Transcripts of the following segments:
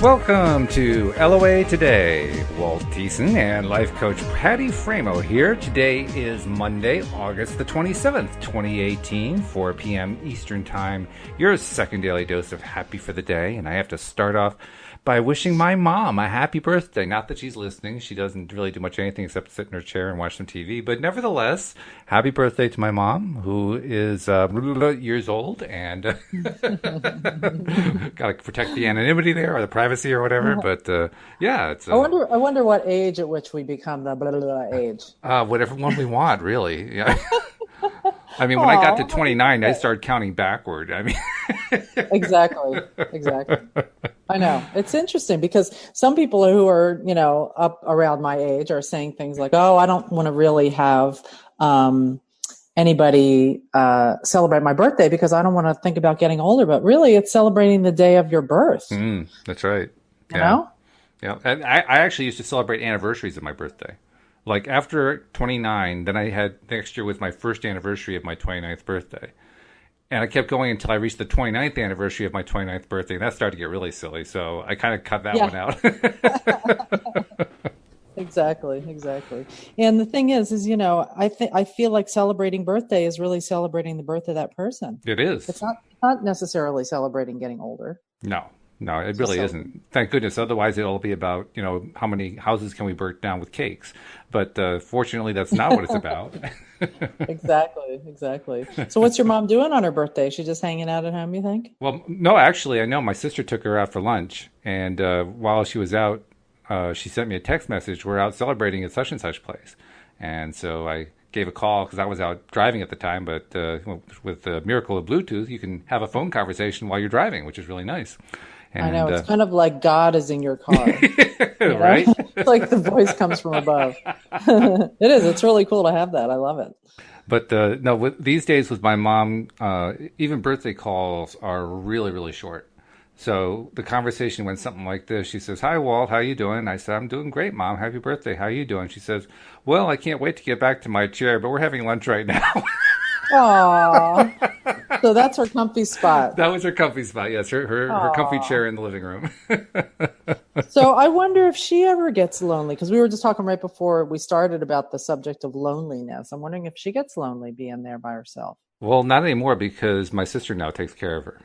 Welcome to LOA Today. Walt Thiessen and life coach Patty Framo here. Today is Monday, August the 27th, 2018, 4 p.m. Eastern Time. Your second daily dose of happy for the day. And I have to start off by wishing my mom a happy birthday. Not that she's listening. She doesn't really do much anything except sit in her chair and watch some TV. But nevertheless, happy birthday to my mom, who is years old. And got to protect the anonymity there or the privacy or whatever. But yeah, it's. I wonder what age at which we become the blah, blah, blah age. Whatever one we want, really. Yeah. I mean, when I got to 29, I started counting backward. I mean, exactly. I know. It's interesting because some people who are, up around my age are saying things like, oh, I don't want to really have anybody celebrate my birthday because I don't want to think about getting older. But really, it's celebrating the day of your birth. That's right. You know? Yeah. And I actually used to celebrate anniversaries of my birthday. Like after 29, then I had next year was my first anniversary of my 29th birthday. And I kept going until I reached the 29th anniversary of my 29th birthday. And that started to get really silly. So I kind of cut that one out. Exactly. And the thing is, I feel like celebrating birthday is really celebrating the birth of that person. It is. It's not necessarily celebrating getting older. No, it really isn't. Thank goodness. Otherwise, it'll be about, how many houses can we burn down with cakes? But fortunately, that's not what it's about. Exactly. So what's your mom doing on her birthday? Is she just hanging out at home, you think? Well, no, actually, I know my sister took her out for lunch. And while she was out, she sent me a text message. We're out celebrating at such and such place. And so I gave a call because I was out driving at the time. But with the miracle of Bluetooth, you can have a phone conversation while you're driving, which is really nice. And, I know, it's kind of like God is in your car. Right? It's like the voice comes from above. It is. It's really cool to have that. I love it. But no, these days with my mom, even birthday calls are really, really short. So the conversation went something like this. She says, "Hi, Walt. How you doing?" I said, "I'm doing great, Mom. Happy birthday. How you doing?" She says, "Well, I can't wait to get back to my chair, but we're having lunch right now." Aww. So that's her comfy spot. That was her comfy spot. Yes, her comfy chair in the living room. So I wonder if she ever gets lonely, because we were just talking right before we started about the subject of loneliness. I'm wondering if she gets lonely being there by herself. Well, not anymore because my sister now takes care of her.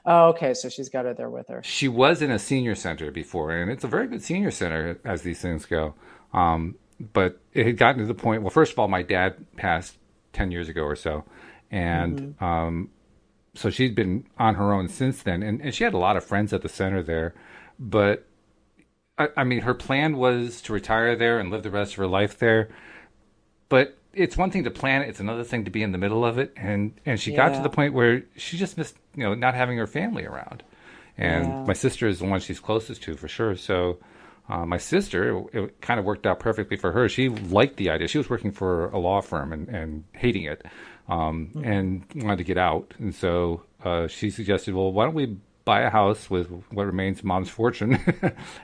Oh, okay. So she's got her there with her. She was in a senior center before, and it's a very good senior center as these things go. But it had gotten to the point, well, first of all, my dad passed 10 years ago or so. And so she'd been on her own since then. And she had a lot of friends at the center there. But, I mean, her plan was to retire there and live the rest of her life there. But it's one thing to plan it. It's another thing to be in the middle of it. And she got to the point where she just missed, not having her family around. And my sister is the one she's closest to for sure. So my sister, it kind of worked out perfectly for her. She liked the idea. She was working for a law firm and hating it and wanted to get out. And so she suggested, well, why don't we buy a house with what remains of Mom's fortune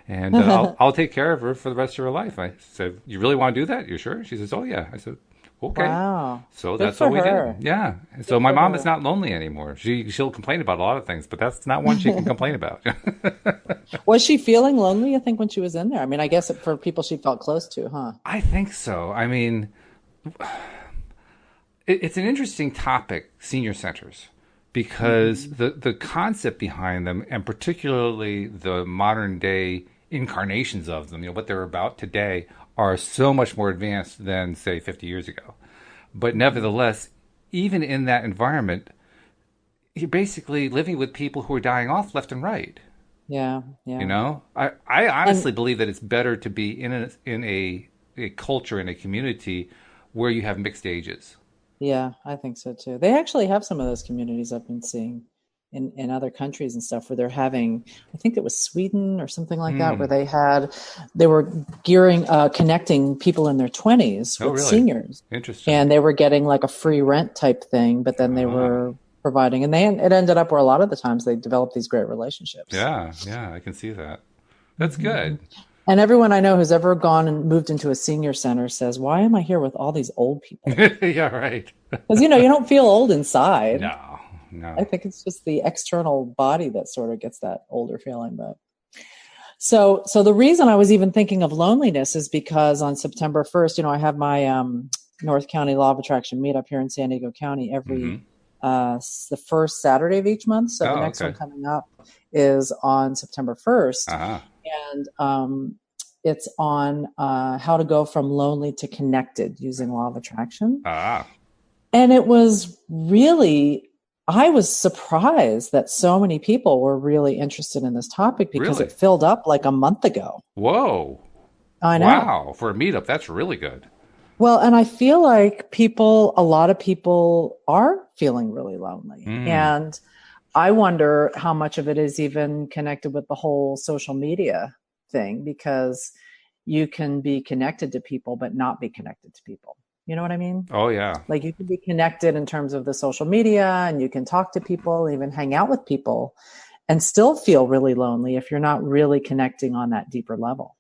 and I'll take care of her for the rest of her life. I said, "You really want to do that? You sure?" She says, "Oh, yeah." I said, "Okay." Wow. So Good that's for what we her. did. Yeah. So my mom is not lonely anymore. She'll complain about a lot of things, but that's not one she can complain about. Was she feeling lonely, you think, when she was in there? I mean, I guess for people she felt close to, huh? I think so. I mean, it's an interesting topic, senior centers, because the concept behind them, and particularly the modern day incarnations of them, what they're about today, are so much more advanced than, say, 50 years ago. But nevertheless, even in that environment, you're basically living with people who are dying off left and right. Yeah. I honestly believe that it's better to be in a culture, in a community where you have mixed ages. Yeah, I think so too. They actually have some of those communities I've been seeing in other countries and stuff where they're having, I think it was Sweden or something like that, where they were connecting people in their 20s with seniors. Interesting. And they were getting like a free rent type thing, but then they were providing, and it ended up where a lot of the times they developed these great relationships. Yeah, I can see that. That's good. And everyone I know who's ever gone and moved into a senior center says, "Why am I here with all these old people?" Yeah, right. Because, you don't feel old inside. No. I think it's just the external body that sort of gets that older feeling. But So the reason I was even thinking of loneliness is because on September 1st, I have my North County Law of Attraction meetup here in San Diego County every the first Saturday of each month. So the next one coming up is on September 1st. And it's on how to go from lonely to connected using Law of Attraction. And it was really, I was surprised that so many people were really interested in this topic because it filled up like a month ago. Whoa. I know. Wow. For a meetup, that's really good. Well, and I feel like a lot of people are feeling really lonely. And I wonder how much of it is even connected with the whole social media thing, because you can be connected to people, but not be connected to people. You know what I mean? Oh, yeah. Like you can be connected in terms of the social media and you can talk to people, even hang out with people and still feel really lonely if you're not really connecting on that deeper level.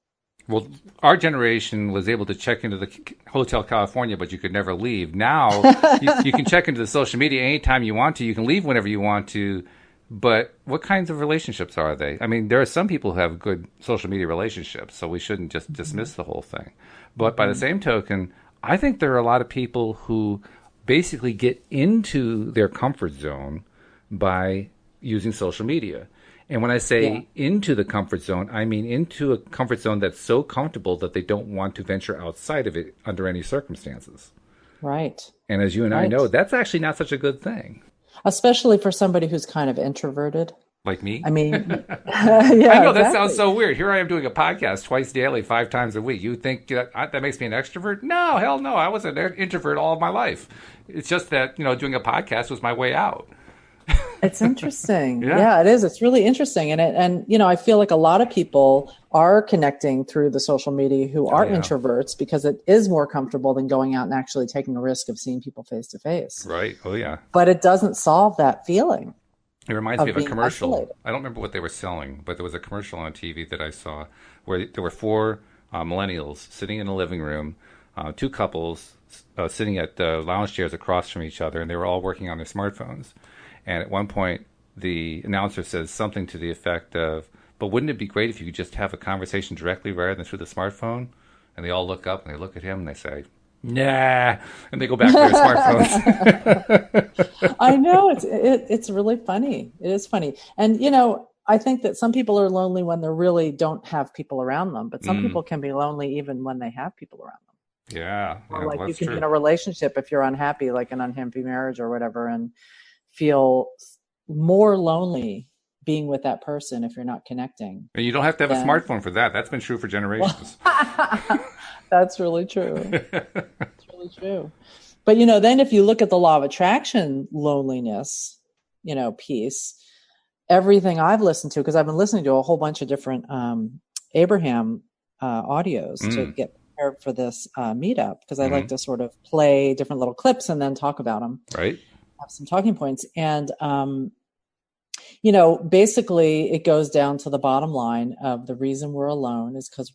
Well, our generation was able to check into the Hotel California, but you could never leave. Now, you can check into the social media anytime you want to. You can leave whenever you want to. But what kinds of relationships are they? I mean, there are some people who have good social media relationships, so we shouldn't just dismiss the whole thing. But by the same token, I think there are a lot of people who basically get into their comfort zone by using social media. And when I say into the comfort zone, I mean into a comfort zone that's so comfortable that they don't want to venture outside of it under any circumstances. Right. And as you and I know, that's actually not such a good thing. Especially for somebody who's kind of introverted. Like me? I mean, I know that sounds so weird. Here I am doing a podcast twice daily, 5 times a week. You think that makes me an extrovert? No, hell no. I was an introvert all of my life. It's just that, doing a podcast was my way out. It's interesting. Yeah, it is. It's really interesting. And I feel like a lot of people are connecting through the social media who are introverts because it is more comfortable than going out and actually taking a risk of seeing people face to face. Right. Oh, yeah. But it doesn't solve that feeling. It reminds me of a commercial. Isolated. I don't remember what they were selling, but there was a commercial on TV that I saw where there were 4 millennials sitting in a living room, 2 couples sitting at lounge chairs across from each other, and they were all working on their smartphones. And at one point, the announcer says something to the effect of, but wouldn't it be great if you could just have a conversation directly rather than through the smartphone? And they all look up and they look at him and they say, nah, and they go back to their smartphones. I know, it's really funny. It is funny. And, I think that some people are lonely when they really don't have people around them, but some people can be lonely even when they have people around them. Yeah. Or like you can be in a relationship if you're unhappy, like an unhappy marriage or whatever, and feel more lonely being with that person if you're not connecting. And you don't have to have a smartphone for that. That's been true for generations. That's really true. That's really true. But, then if you look at the Law of Attraction loneliness, piece, everything I've listened to, because I've been listening to a whole bunch of different Abraham audios to get prepared for this meetup, because I like to sort of play different little clips and then talk about them. Right. Have some talking points. And, basically it goes down to the bottom line of the reason we're alone is because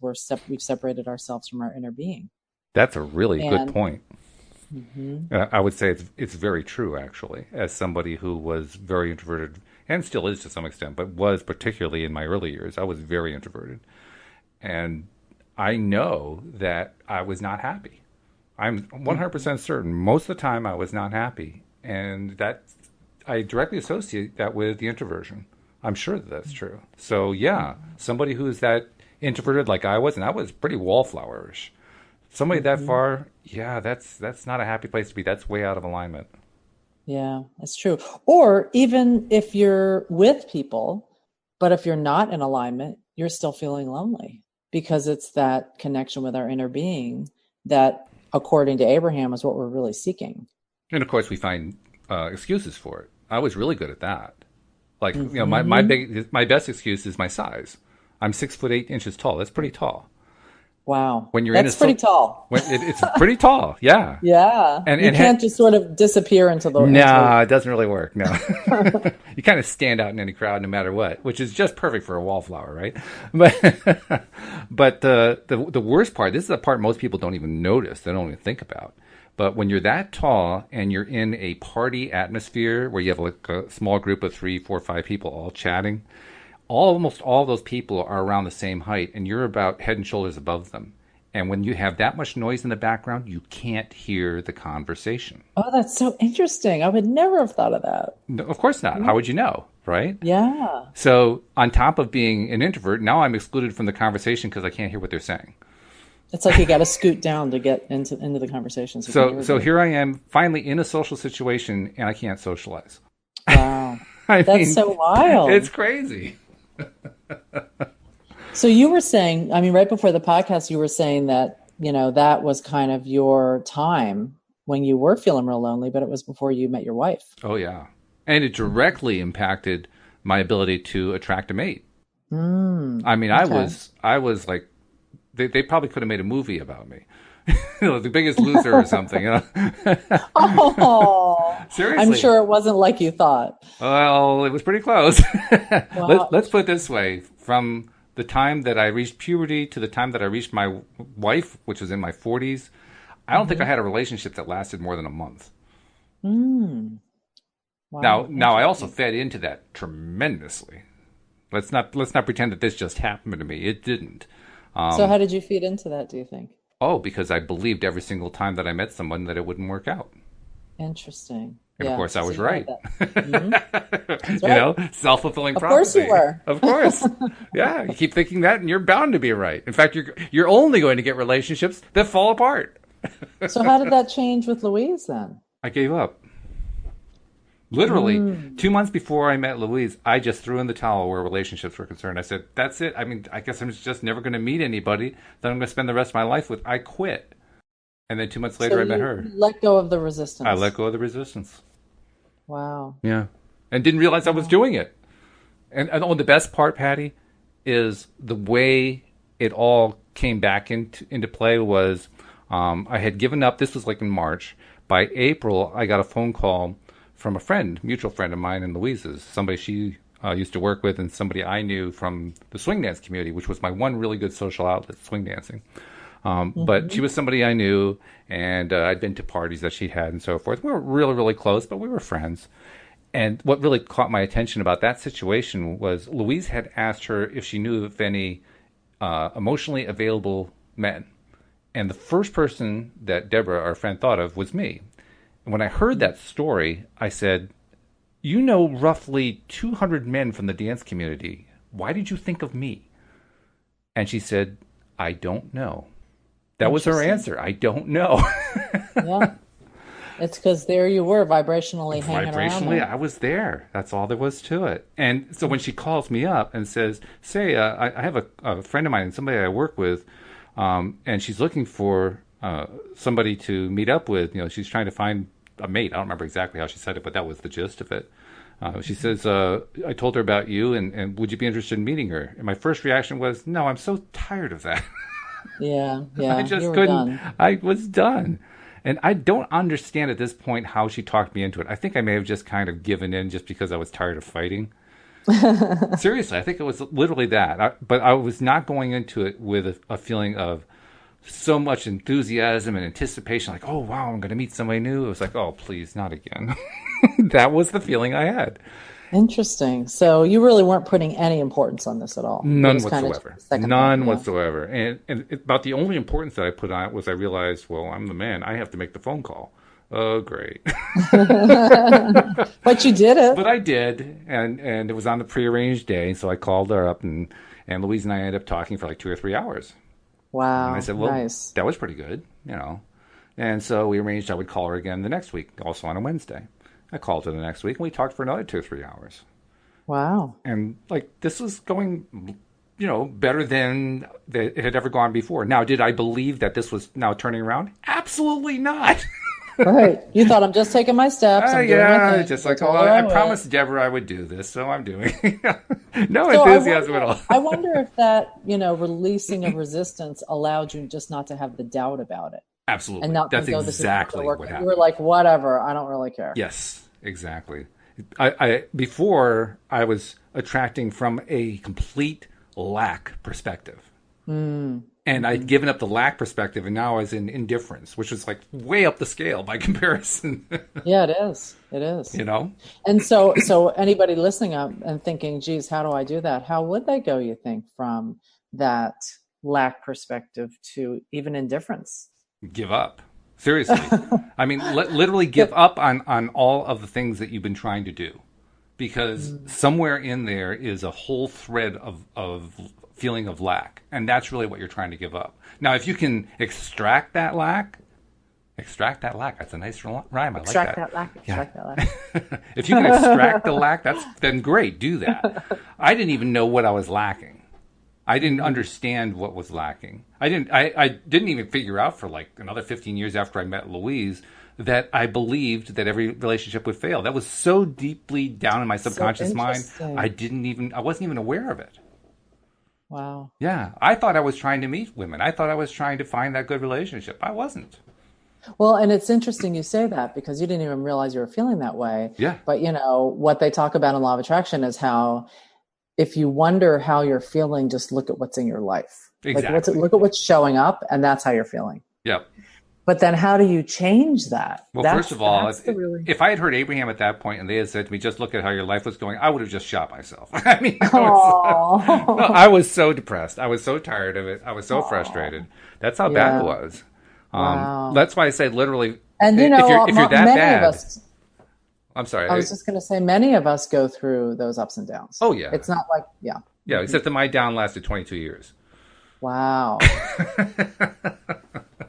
we've separated ourselves from our inner being. That's a really good point. I would say it's very true, actually, as somebody who was very introverted and still is to some extent, but was particularly in my early years. I was very introverted. And I know that I was not happy. I'm 100% certain most of the time I was not happy. And that I directly associate that with the introversion. I'm sure that's true. So yeah, somebody who's that introverted like I was, and I was pretty wallflowerish. Somebody that far, that's not a happy place to be. That's way out of alignment. Yeah, that's true. Or even if you're with people, but if you're not in alignment, you're still feeling lonely because it's that connection with our inner being that, according to Abraham, is what we're really seeking. And of course, we find excuses for it. I was really good at that. Like, my best excuse is my size. I'm 6'8" tall. That's pretty tall. Wow, when you're that's pretty tall. It's pretty tall. Yeah. Yeah. And you can't just sort of disappear into the. No, it doesn't really work. No, you kind of stand out in any crowd, no matter what, which is just perfect for a wallflower, right? But the worst part. This is the part most people don't even notice. They don't even think about. But when you're that tall and you're in a party atmosphere where you have like a small group of 3, 4, 5 people all chatting, almost all those people are around the same height, and you're about head and shoulders above them. And when you have that much noise in the background, you can't hear the conversation. Oh, that's so interesting. I would never have thought of that. No, of course not. How would you know, right? Yeah. So on top of being an introvert, now I'm excluded from the conversation because I can't hear what they're saying. It's like you got to scoot down to get into the conversation. So here I am finally in a social situation and I can't socialize. Wow. That's so wild. It's crazy. So you were saying, I mean, right before the podcast, you were saying that, that was kind of your time when you were feeling real lonely, but it was before you met your wife. Oh, yeah. And it directly impacted my ability to attract a mate. I mean, okay. I was like, they probably could have made a movie about me. The Biggest Loser or something. Oh, seriously. I'm sure it wasn't like you thought. Well, it was pretty close. Wow. Let's put it this way. From the time that I reached puberty to the time that I reached my wife, which was in my 40s, I don't think I had a relationship that lasted more than a month. Wow. Now I also fed into that tremendously. Let's not pretend that this just happened to me. It didn't. So how did you feed into that, do you think? Oh, because I believed every single time that I met someone that it wouldn't work out. Interesting. And of course I was right. That's right. Self-fulfilling prophecy. Of course you were. Of course. Yeah, you keep thinking that and you're bound to be right. In fact, you're only going to get relationships that fall apart. So how did that change with Louise then? I gave up. Literally, 2 months before I met Louise, I just threw in the towel where relationships were concerned. I said, that's it. I mean, I guess I'm just never going to meet anybody that I'm going to spend the rest of my life with. I quit. And then 2 months later, I met her. Let go of the resistance. I let go of the resistance. Wow. Yeah. And didn't realize I was doing it. And the best part, Patty, is the way it all came back into play was I had given up. This was like in March. By April, I got a phone call from a friend, mutual friend of mine and Louise's, somebody she used to work with and somebody I knew from the swing dance community, which was my one really good social outlet, swing dancing. But she was somebody I knew, and I'd been to parties that she had and so forth. We were really, really close, but we were friends. And what really caught my attention about that situation was Louise had asked her if she knew of any emotionally available men. And the first person that Deborah, our friend, thought of was me. And when I heard that story, I said, you know roughly 200 men from the dance community. Why did you think of me? And she said, I don't know. That was her answer. I don't know. Yeah. It's because there you were, vibrationally hanging around. Vibrationally, I was there. That's all there was to it. And so when she calls me up and says, say, I have a friend of mine and somebody I work with, and she's looking for somebody to meet up with. She's trying to find a mate. I don't remember exactly how she said it, but that was the gist of it. She says, I told her about you, and would you be interested in meeting her? And my first reaction was, no, I'm so tired of that. Yeah. I just couldn't. Done. I was done. And I don't understand at this point how she talked me into it. I think I may have just kind of given in just because I was tired of fighting. Seriously, I think it was literally that. But I was not going into it with a feeling of so much enthusiasm and anticipation, like, oh, wow, I'm going to meet somebody new. It was like, oh, please, not again. That was the feeling I had. Interesting. So you really weren't putting any importance on this at all? None whatsoever. None whatsoever. And about the only importance that I put on it was I realized, well, I'm the man. I have to make the phone call. Oh, great. But you did it. But I did. And it was on the prearranged day. So I called her up, and Louise and I ended up talking for like 2 or 3 hours. Wow. And I said, well, nice. That was pretty good, And so we arranged I would call her again the next week, also on a Wednesday. I called her the next week, and we talked for another 2 or 3 hours. Wow. And, this was going, better than it had ever gone before. Now, did I believe that this was now turning around? Absolutely not. Right. You thought, I'm just taking my steps. I'm doing my thing. Just like, I promised Deborah I would do this, so I'm doing it. No enthusiasm at all. I wonder if that, releasing of resistance allowed you just not to have the doubt about it. Absolutely. And not That's exactly what happened. You were like, whatever, I don't really care. Yes, exactly. Before, I was attracting from a complete lack perspective. And And I'd given up the lack perspective, and now I was in indifference, which was like way up the scale by comparison. Yeah, it is. It is. You know? And so anybody listening up and thinking, geez, how do I do that? How would they go, you think, from that lack perspective to even indifference? Give up. Seriously. I mean, literally give up on all of the things that you've been trying to do. Because somewhere in there is a whole thread of feeling of lack. And that's really what you're trying to give up. Now, if you can extract that lack, that's a nice rhyme. I like that. Extract that lack. If you can extract the lack, then great, do that. I didn't even know what I was lacking. I didn't understand what was lacking. I didn't even figure out for like another 15 years after I met Louise that I believed that every relationship would fail. That was so deeply down in my subconscious mind. I wasn't even aware of it. Wow. Yeah. I thought I was trying to meet women. I thought I was trying to find that good relationship. I wasn't. Well, and it's interesting you say that because you didn't even realize you were feeling that way. Yeah. But what they talk about in law of attraction is how if you wonder how you're feeling, just look at what's in your life. Exactly. Look at what's showing up, and that's how you're feeling. Yep. But then how do you change that? Well, first of all, if I had heard Abraham at that point and they had said to me, just look at how your life was going, I would have just shot myself. I mean, I was so depressed. I was so tired of it. I was so frustrated. That's how bad it was. Wow. That's why I say literally, and if you're that bad. I'm sorry. I was just going to say many of us go through those ups and downs. Oh, yeah. It's not like, Yeah, except that my down lasted 22 years. Wow.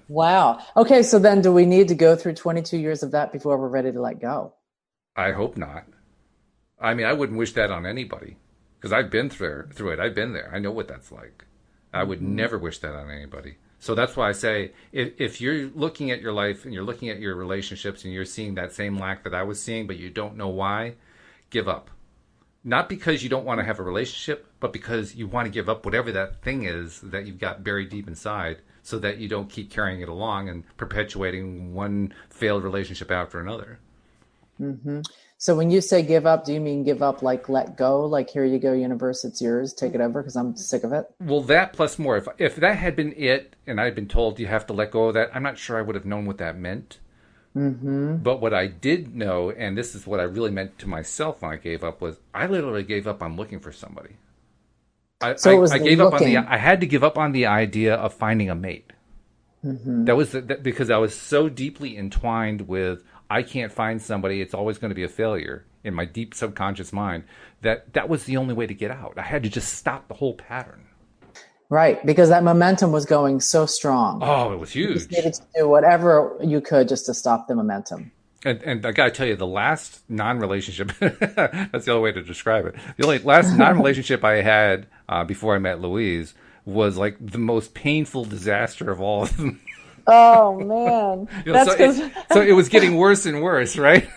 Wow. Okay, so then do we need to go through 22 years of that before we're ready to let go? I hope not. I mean, I wouldn't wish that on anybody because I've been through it. I've been there. I know what that's like. I would never wish that on anybody. So that's why I say if you're looking at your life and you're looking at your relationships and you're seeing that same lack that I was seeing, but you don't know why, give up. Not because you don't want to have a relationship, but because you want to give up whatever that thing is that you've got buried deep inside so that you don't keep carrying it along and perpetuating one failed relationship after another. Mm-hmm. So when you say give up, do you mean give up like let go? Like, here you go, universe, it's yours, take it over because I'm sick of it? Well, that plus more. If that had been it and I'd been told you have to let go of that, I'm not sure I would have known what that meant. Mm-hmm. But what I did know, and this is what I really meant to myself when I gave up, was I literally gave up on looking for somebody. I gave up on I had to give up on the idea of finding a mate. Mm-hmm. That was because I was so deeply entwined with I can't find somebody, it's always going to be a failure in my deep subconscious mind, that was the only way to get out. I had to just stop the whole pattern. Right, because that momentum was going so strong. Oh, it was huge. You just needed to do whatever you could just to stop the momentum. And I got to tell you, the last non-relationship, that's the only way to describe it. The only last non-relationship I had before I met Louise was like the most painful disaster of all of them. Oh, man. So it was getting worse and worse, right?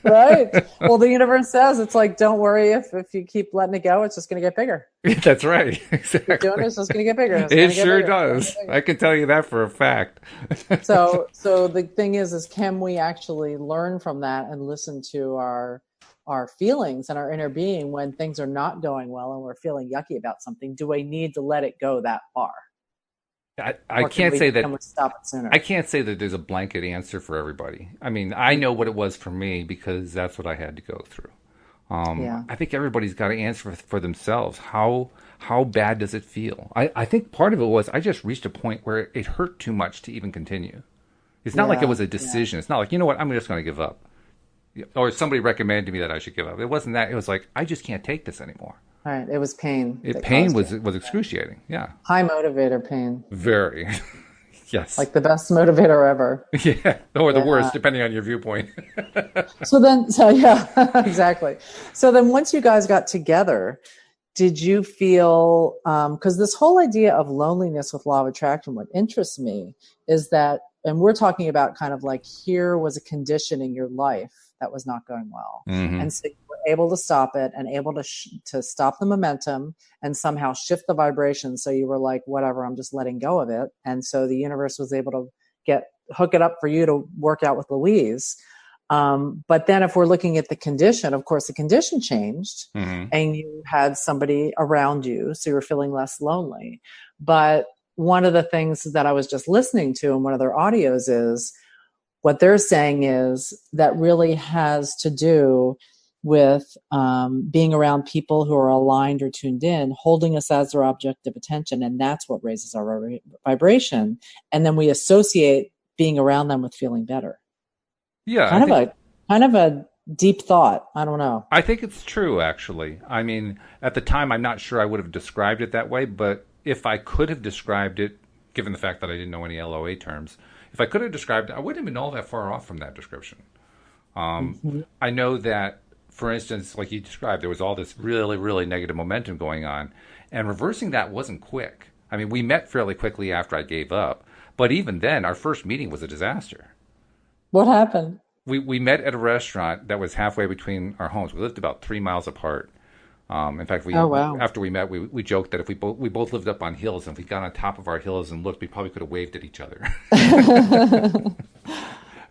Right. Well, the universe says it's like, don't worry if you keep letting it go, it's just going to get bigger. That's right. Exactly. Keep doing it, it's just going to get bigger. It sure does. I can tell you that for a fact. So the thing is can we actually learn from that and listen to our feelings and our inner being when things are not going well and we're feeling yucky about something? Do we need to let it go that far? I can't say that. Can we stop it sooner? I can't say that there's a blanket answer for everybody. I mean, I know what it was for me because that's what I had to go through. I think everybody's got to answer for themselves. How bad does it feel? I think part of it was I just reached a point where it hurt too much to even continue. It's not like it was a decision. It's not like, you know what, I'm just going to give up. Or somebody recommended to me that I should give up. It wasn't that. It was like, I just can't take this anymore. Right. It was pain. Pain was excruciating. Yeah. High motivator pain. Very. Yes. Like the best motivator ever. Yeah. Or the worst, depending on your viewpoint. Exactly. So then once you guys got together, did you feel, because this whole idea of loneliness with law of attraction, what interests me is that, and we're talking about kind of like here was a condition in your life that was not going well. Mm-hmm. And so you were able to stop it and able to stop the momentum and somehow shift the vibration. So you were like, whatever, I'm just letting go of it. And so the universe was able to hook it up for you to work out with Louise. But then if we're looking at the condition, of course, the condition changed and you had somebody around you. So you were feeling less lonely. But one of the things that I was just listening to in one of their audios is what they're saying is that really has to do with being around people who are aligned or tuned in, holding us as their object of attention. And that's what raises our vibration. And then we associate being around them with feeling better. Yeah, Kind of a deep thought. I don't know. I think it's true, actually. I mean, at the time, I'm not sure I would have described it that way, but if I could have described it, given the fact that I didn't know any LOA terms, if I could have described it, I wouldn't have been all that far off from that description. Mm-hmm. I know that, for instance, like you described, there was all this really, really negative momentum going on, and reversing that wasn't quick. I mean, we met fairly quickly after I gave up, but even then, our first meeting was a disaster. What happened? We met at a restaurant that was halfway between our homes. We lived about 3 miles apart. In fact, Oh, wow. after we met, we joked that if we both lived up on hills, and if we got on top of our hills and looked, we probably could have waved at each other.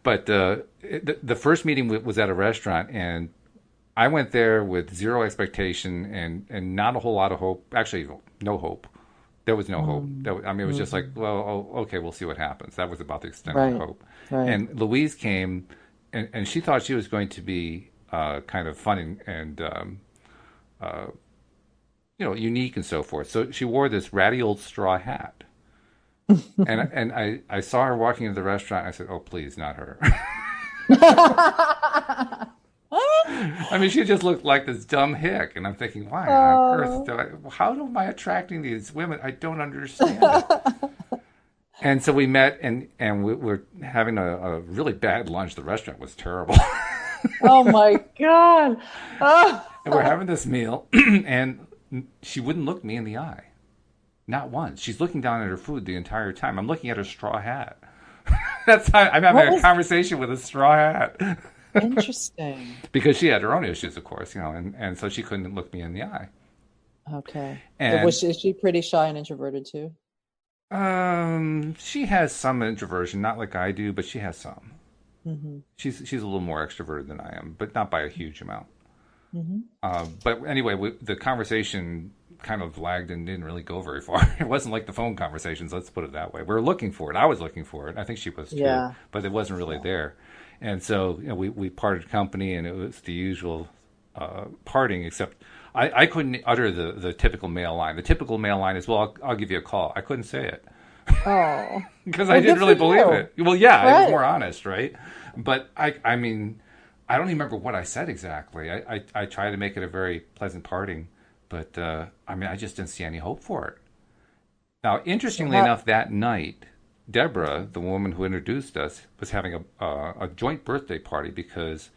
But the first meeting was at a restaurant, and I went there with zero expectation and not a whole lot of hope. Actually, no hope. There was no hope. I mean, it was just like, well, okay, we'll see what happens. That was about the extent of hope. Right. And Louise came, and she thought she was going to be kind of fun and unique and so forth. So she wore this ratty old straw hat. and I saw her walking into the restaurant. I said, "Oh, please, not her." I mean, she just looked like this dumb hick, and I'm thinking, why on earth? How am I attracting these women? I don't understand it. And so we met, and we were having a really bad lunch. The restaurant was terrible. Oh my God! And we're having this meal, and she wouldn't look me in the eye. Not once. She's looking down at her food the entire time. I'm looking at her straw hat. That's how I'm having a conversation with a straw hat. Interesting. Because she had her own issues, of course, and so she couldn't look me in the eye. Okay. And Is she pretty shy and introverted too? she has some introversion, not like I do, but she has some. Mm-hmm. She's a little more extroverted than I am, but not by a huge amount. Mm-hmm. But anyway, the conversation kind of lagged and didn't really go very far. It wasn't like the phone conversations, let's put it that way. We were looking for it. I was looking for it. I think she was too, but it wasn't really there. And so we parted company, and it was the usual parting, except I couldn't utter the typical male line. The typical male line is, well, I'll give you a call. I couldn't say it. Oh. Because I didn't really believe it. Well, yeah, right. I was more honest, right? But I mean, I don't even remember what I said exactly. I tried to make it a very pleasant parting, but I mean, I just didn't see any hope for it. Now, interestingly enough, that night, Deborah, the woman who introduced us, was having a joint birthday party because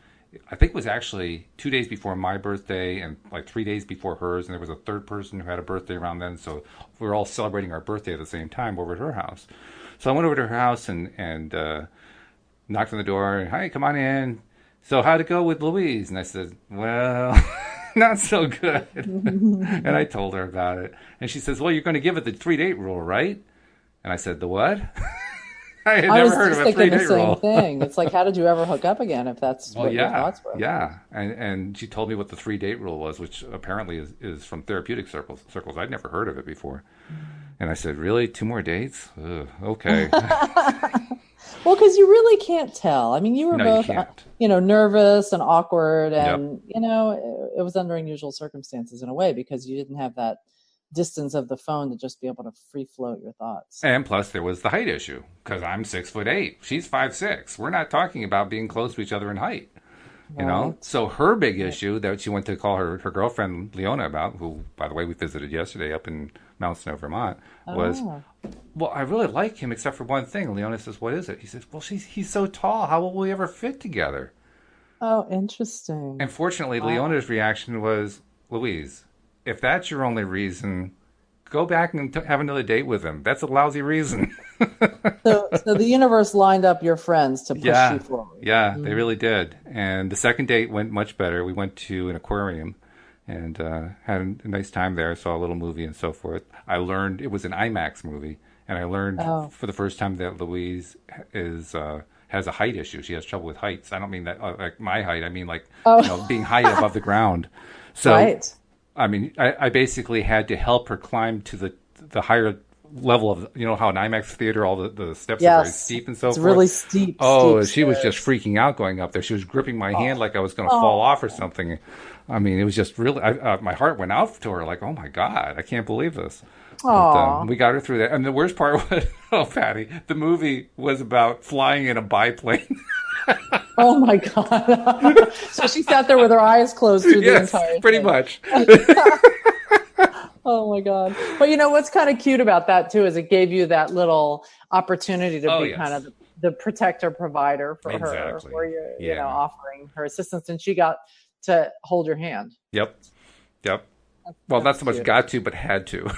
I think it was actually 2 days before my birthday and like 3 days before hers, and there was a third person who had a birthday around then, so we were all celebrating our birthday at the same time over at her house. So I went over to her house and knocked on the door. Hi, come on in. So how'd it go with Louise? And I said, well, not so good. And I told her about it. And she says, well, you're going to give it the 3-date rule, right? And I said, the what? I had never heard of a 3-date rule. The same thing. It's like, how did you ever hook up again if that's what your thoughts were? Yeah. And she told me what the 3-date rule was, which apparently is from therapeutic circles. I'd never heard of it before. And I said, really? 2 more dates? Ugh, okay. Well, because you really can't tell. I mean, you were both, nervous and awkward, and it was under unusual circumstances in a way because you didn't have that distance of the phone to just be able to free float your thoughts. And plus, there was the height issue because I'm 6'8", she's 5'6". We're not talking about being close to each other in height. Right. So her big issue that she went to call her girlfriend Leona about, who, by the way, we visited yesterday up in Mount Snow, Vermont, was, well, I really like him except for one thing. Leona says, what is it? He says, well, he's so tall. How will we ever fit together? Oh, interesting. And fortunately, Leona's reaction was, Louise, if that's your only reason, go back and have another date with him. That's a lousy reason. So the universe lined up your friends to push you forward. Yeah, they really did. And the second date went much better. We went to an aquarium and had a nice time there, saw a little movie and so forth. I learned it was an IMAX movie, and I learned for the first time that Louise has a height issue. She has trouble with heights. I don't mean that like my height. I mean like being high above the ground. So, right. I mean, I basically had to help her climb to the higher level of, how an IMAX theater, all the steps are very Yes. steep and so It's forth. really steep, Oh, steep she was just stairs. freaking out going up there. She was gripping my hand Oh, like I was going to fall off or oh, something. I mean, it was just really, my heart went out to her like, oh my God, I can't believe this. But oh, we got her through that. And the worst part was, oh, Patty, the movie was about flying in a biplane. oh my God. So she sat there with her eyes closed through the Yes, entire pretty thing. much. Oh my God. But what's kind of cute about that too is it gave you that little opportunity to Oh, be kind of yes. the protector provider for her, Exactly. where you're, Yeah. offering her assistance and she got to hold your hand. Yep. Yep. Well, not That's so much cute. got to, but had to.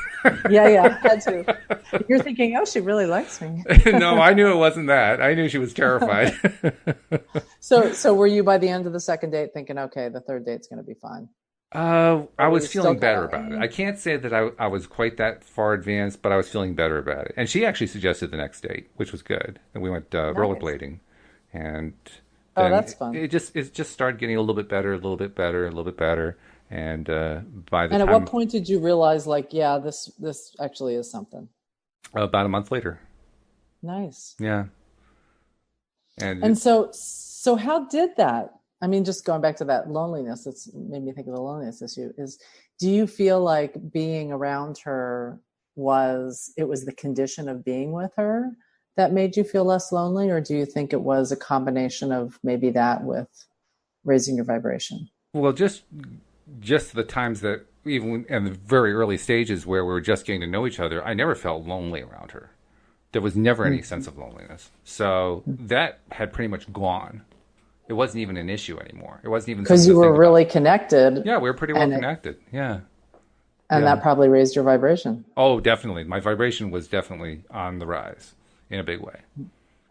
Yeah, yeah, had to. You're thinking, oh, she really likes me. No, I knew it wasn't that. I knew she was terrified. So were you by the end of the second date thinking, okay, the third date's going to be fine? I Or were was you still feeling kind better of, about it. I can't say that I was quite that far advanced, but I was feeling better about it. And she actually suggested the next date, which was good. And we went nice. rollerblading, and Oh, then that's fun. it just started getting a little bit better, a little bit better, a little bit better. And by the And at what time point did you realize, like, yeah, this actually is something? about a month later, Nice. yeah, and And so how did that? I mean, just going back to that loneliness, that's made me think of the loneliness issue. Do you feel like being around her was the condition of being with her that made you feel less lonely, or do you think it was a combination of maybe that with raising your vibration? well, just the times that even in the very early stages where we were just getting to know each other, I never felt lonely around her. There was never any sense of loneliness. So that had pretty much gone. It wasn't even an issue anymore. It wasn't even Because something you to were think about. really connected, Yeah, we were pretty well and connected. Yeah. Yeah. that probably raised your vibration. Oh, definitely. My vibration was definitely on the rise in a big way. Both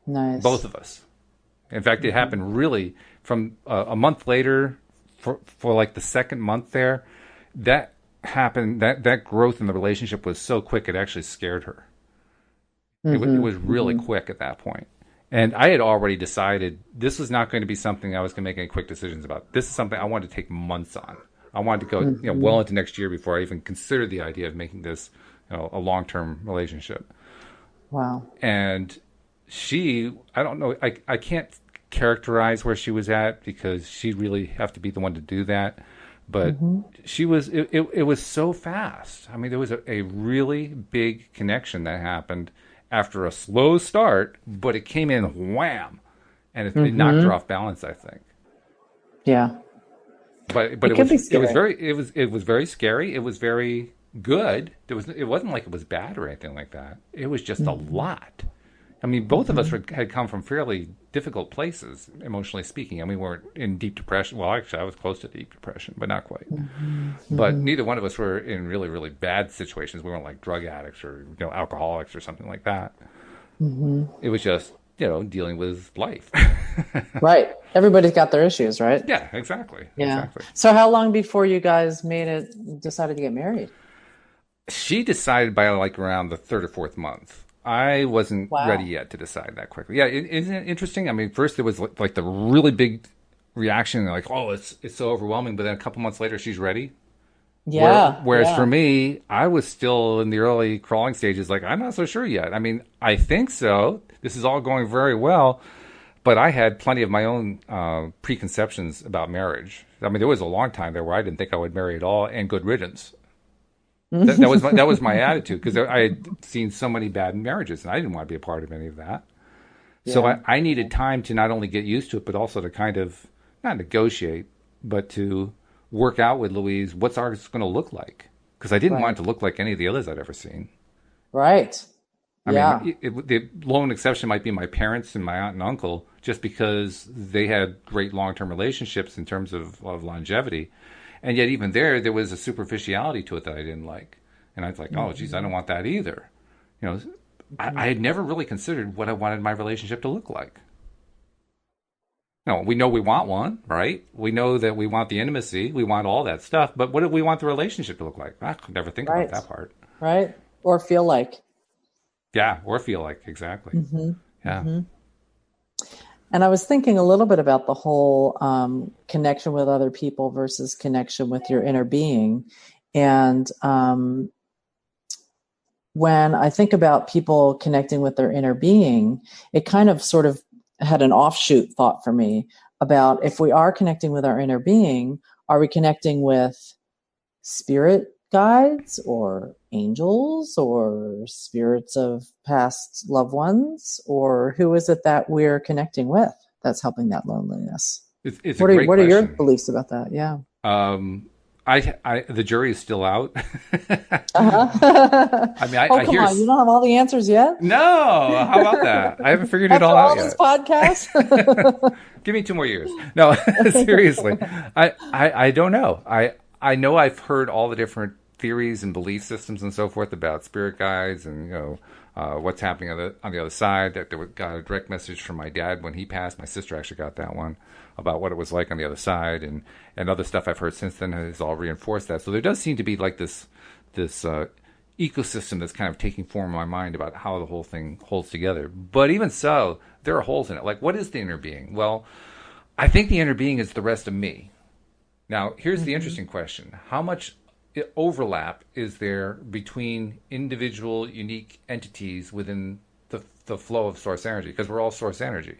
Nice. of us. In fact, it happened really from a month later, for like the second month there. That happened. That growth in the relationship was so quick it actually scared her. It was really quick at that point. And I had already decided this was not going to be something I was going to make any quick decisions about. This is something I wanted to take months on. I wanted to go, well into next year before I even considered the idea of making this, a long-term relationship. Wow. And I don't know, I can't characterize where she was at because she'd really have to be the one to do that. But it was so fast. I mean, there was a really big connection that happened after a slow start, but it came in wham, and it knocked her off balance, I think. Yeah. But It can be it was scary. very scary. It was very good. It wasn't like it was bad or anything like that. It was just a lot. I mean, both of us had come from fairly difficult places, emotionally speaking. I mean, we weren't in deep depression. Well, actually, I was close to deep depression, but not quite. But neither one of us were in really, really bad situations. We weren't like drug addicts or alcoholics or something like that. It was just dealing with life. Right. Everybody's got their issues, right? Yeah, exactly, Yeah. exactly. So how long before you guys decided to get married? She decided by like around the third or fourth month. I wasn't ready Wow. yet to decide that quickly. Yeah, isn't it interesting? I mean, first it was like the really big reaction, like, oh, it's so overwhelming. But then a couple months later, she's ready. Yeah. Whereas for Yeah. me, I was still in the early crawling stages. Like, I'm not so sure yet. I mean, I think so. This is all going very well, but I had plenty of my own preconceptions about marriage. I mean, there was a long time there where I didn't think I would marry at all, and good riddance. That was my attitude because I had seen so many bad marriages, and I didn't want to be a part of any of that. So Yeah. I needed time to not only get used to it, but also to kind of not negotiate, but to work out with Louise what's ours going to look like. Because I didn't Right. want it to look like any of the others I'd ever seen. Right. I mean, Yeah. the lone exception might be my parents and my aunt and uncle, just because they had great long-term relationships in terms of longevity. And yet even there was a superficiality to it that I didn't like. And I was like, oh, geez, I don't want that either. You know, I had never really considered what I wanted my relationship to look like. No, we know we want one, right? We know that we want the intimacy, we want all that stuff, but what do we want the relationship to look like? I could never think about Right. that part. Right. Or feel like. Yeah, or feel like, exactly. Yeah. And I was thinking a little bit about the whole connection with other people versus connection with your inner being. And when I think about people connecting with their inner being, it kind of sort of had an offshoot thought for me about if we are connecting with our inner being, are we connecting with spirit guides or angels or spirits of past loved ones, or who is it that we're connecting with that's helping that loneliness? It's a great What are your question. beliefs about that? Yeah. The jury is still out. Uh-huh. I mean, Oh, I come hear. on. You don't have all the answers yet? No, how about that? I haven't figured it After all out all these yet. podcasts? Give me 2 more years. No, seriously, I don't know. I know I've heard all the different theories and belief systems and so forth about spirit guides and what's happening on the other side. That there got a direct message from my dad when he passed. My sister actually got that one about what it was like on the other side, and other stuff I've heard since then has all reinforced that. So there does seem to be like this ecosystem that's kind of taking form in my mind about how the whole thing holds together. But even so, there are holes in it. Like, what is the inner being? Well, I think the inner being is the rest of me. Now, here's the interesting question. How much overlap is there between individual, unique entities within the flow of source energy? Because we're all source energy.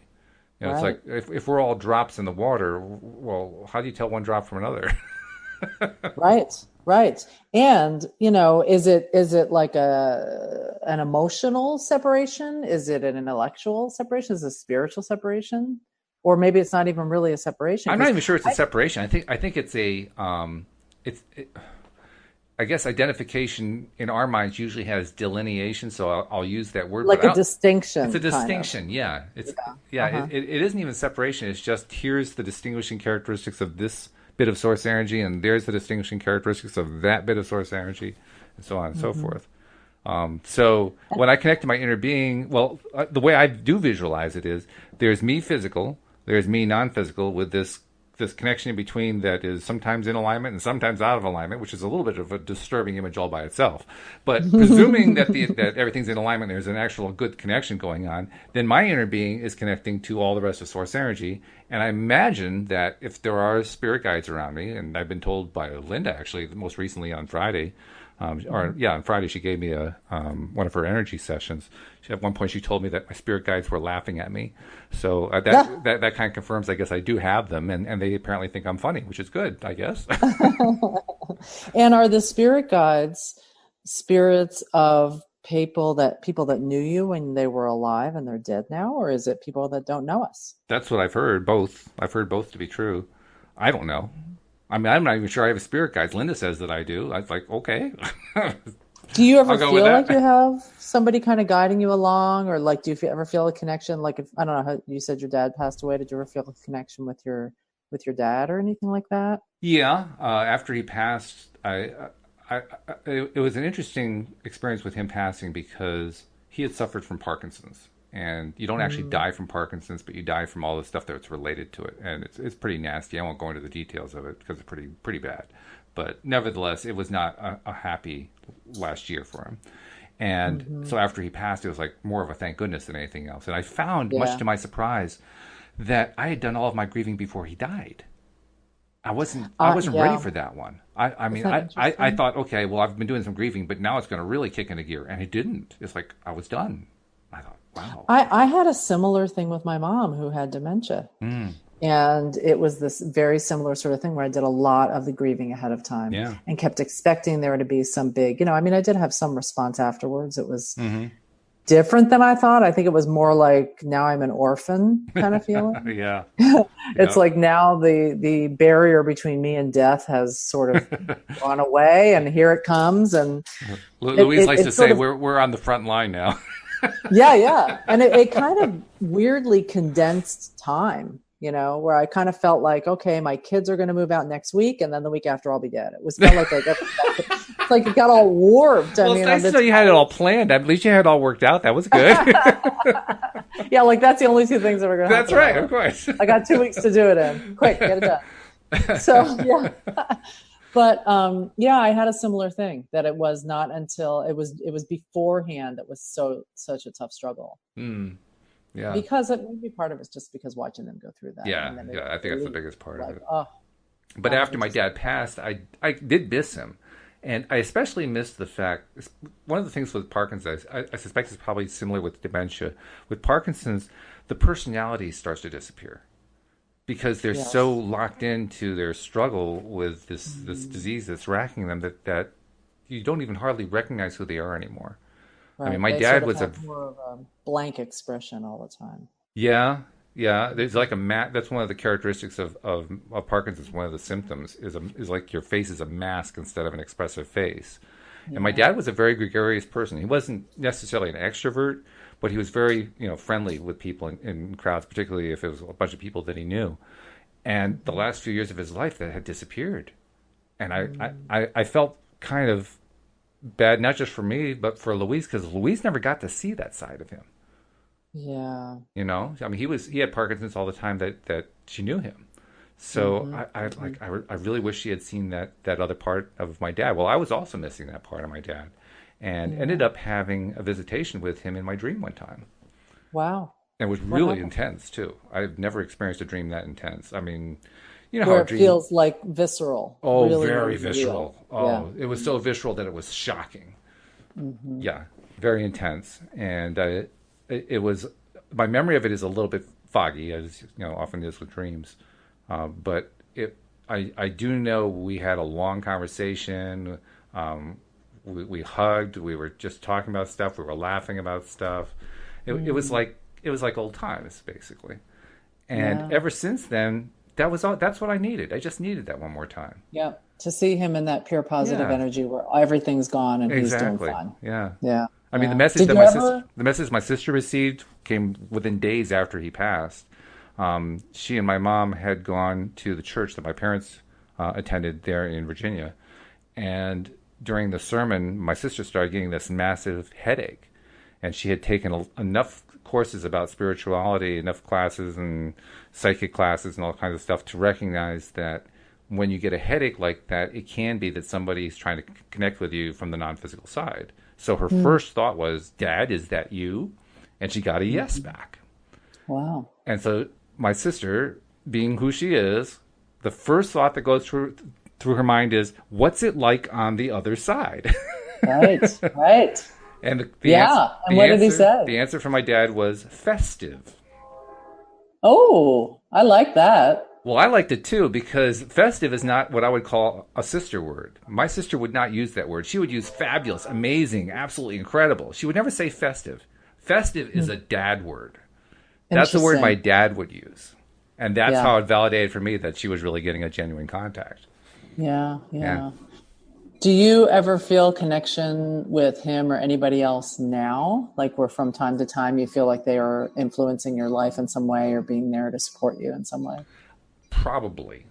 It's Right. like if we're all drops in the water, well, how do you tell one drop from another? Right. Right. And, is it like an emotional separation? Is it an intellectual separation? Is it a spiritual separation? Or maybe it's not even really a separation I'm not because even sure it's a separation. I think it's it's I guess identification in our minds usually has delineation, so I'll use that word. like But a it's a distinction kind of. distinction. Yeah, it's Uh-huh. it isn't even separation. It's just here's the distinguishing characteristics of this bit of source energy, and there's the distinguishing characteristics of that bit of source energy, and so on and so Hmm. forth. So when I connect to my inner being, well, the way I do visualize it is there's me physical, there's me non-physical with this connection in between that is sometimes in alignment and sometimes out of alignment, which is a little bit of a disturbing image all by itself. But presuming that that everything's in alignment, there's an actual good connection going on, then my inner being is connecting to all the rest of source energy. And I imagine that if there are spirit guides around me, and I've been told by Linda actually most recently on Friday, on Friday she gave me a one of her energy sessions. At one point she told me that my spirit guides were laughing at me. So Yeah. that kind of confirms, I guess, I do have them, and they apparently think I'm funny, which is good, I guess. And are the spirit guides spirits of people that knew you when they were alive and they're dead now, or is it people that don't know us? That's what I've heard. Both. I've heard both to be true. I don't know. I mean, I'm not even sure I have a spirit guide. Linda says that I do. I was like, okay, Do you ever I'll go with feel like you that. have somebody kind of guiding you along, or like do you ever feel a connection? Like if I don't know how you said your dad passed away, did you ever feel a connection with your dad or anything like that? Yeah. After he passed, it was an interesting experience with him passing because he had suffered from Parkinson's, and you don't actually Mm, die from Parkinson's, but you die from all the stuff that's related to it, and it's pretty nasty. I won't go into the details of it because it's pretty bad, but nevertheless, it was not a happy last year for him. And hmm. so after he passed, it was like more of a thank goodness than anything else. And I found, much Yeah. to my surprise, that I had done all of my grieving before he died. I wasn't ready Yeah. for that one. I Is mean that I interesting? thought, okay, well, I've been doing some grieving, but now it's going to really kick into gear, and it didn't. It's like I was done. I thought, wow. I had a similar thing with my mom who had dementia. Mm, And it was this very similar sort of thing where I did a lot of the grieving ahead of time yeah. and kept expecting there to be some big, I mean, I did have some response afterwards. It was Hmm. different than I thought. I think it was more like now I'm an orphan kind of feeling. Yeah. It's Yeah. like now the barrier between me and death has sort of gone away and here it comes. And it, Louise it, likes to it sort say of, we're on the front line now. yeah, yeah. And it kind of weirdly condensed time, where I kind of felt like, okay, my kids are going to move out next week. And then the week after I'll be dead. It was felt like it's like it got all warped. I Well, it's mean, on nice to this know you had it all planned. At least you had it all worked out. That was good. yeah, like that's the only two things that were going to That's happen in my right, of life. course. I got 2 weeks to do it in. Quick, get it done. So yeah. But yeah, I had a similar thing that it was not until it was beforehand that was such a tough struggle Mm, yeah. because it maybe part of it's just because watching them go through that Yeah. and then Yeah. I think they that's the leave. biggest part of Like, it. oh But God, after my dad passed, I did miss him, And I especially missed the fact, one of the things with Parkinson's, I suspect is probably similar with dementia. With Parkinson's, the personality starts to disappear because they're so Yes. locked into their struggle with this disease that's racking them that you don't even hardly recognize who they are anymore. I mean, Right. my They sort dad of was a have more of a blank expression all the time. yeah, yeah. There's like a that's one of the characteristics of Parkinson's. One of the symptoms is like your face is a mask instead of an expressive face. And my Yeah. dad was a very gregarious person. He wasn't necessarily an extrovert, but he was very, friendly with people in crowds, particularly if it was a bunch of people that he knew. And the last few years of his life, that had disappeared. And I felt kind of bad, not just for me, but for Louise, because Louise never got to see that side of him. Yeah. I mean, he had Parkinson's all the time that she knew him. So I really wish she had seen that other part of my dad. Well, I was also missing that part of my dad, and ended Yeah. up having a visitation with him in my dream one time. Wow. And it was What really happened? intense too. I've never experienced a dream that intense. I mean, you know how Where a it dream, feels like visceral, oh, really, very really real. visceral. Yeah. Oh, it was so visceral that it was shocking. Hmm. Yeah, very intense. And it was, my memory of it is a little bit foggy, as often is with dreams. But I do know we had a long conversation. We hugged. We were just talking about stuff. We were laughing about stuff. It was like old times, basically. And Yeah. ever since then, that was all. That's what I needed. I just needed that one more time. Yeah. To see him in that pure positive Yeah, energy where everything's gone and he's doing exactly. fine. Yeah. Yeah. I mean, Yeah. Did you ever? the message my sister received came within days after he passed. She and my mom had gone to the church that my parents attended there in Virginia, and during the sermon, my sister started getting this massive headache, and she had taken enough courses about spirituality, enough classes and psychic classes and all kinds of stuff to recognize that when you get a headache like that, it can be that somebody's trying to connect with you from the non-physical side. So her first thought was, "Dad, is that you?" And she got a yes back. Wow. And so my sister, being who she is, the first thought that goes through her mind is, "What's it like on the other side?" Right. Right. And Yeah. And what did he say? the answer from my dad was festive. Oh, I like that. Well, I liked it too because festive is not what I would call a sister word. My sister would not use that word. She would use fabulous, amazing, absolutely incredible. She would never say festive. Festive is a dad word. That's the word my Interesting. dad would use. And that's Yeah. how it validated for me that she was really getting a genuine contact. Yeah. Yeah. Yeah. Do you ever feel connection with him or anybody else now? Like where from time to time you feel like they are influencing your life in some way or being there to support you in some way? Probably.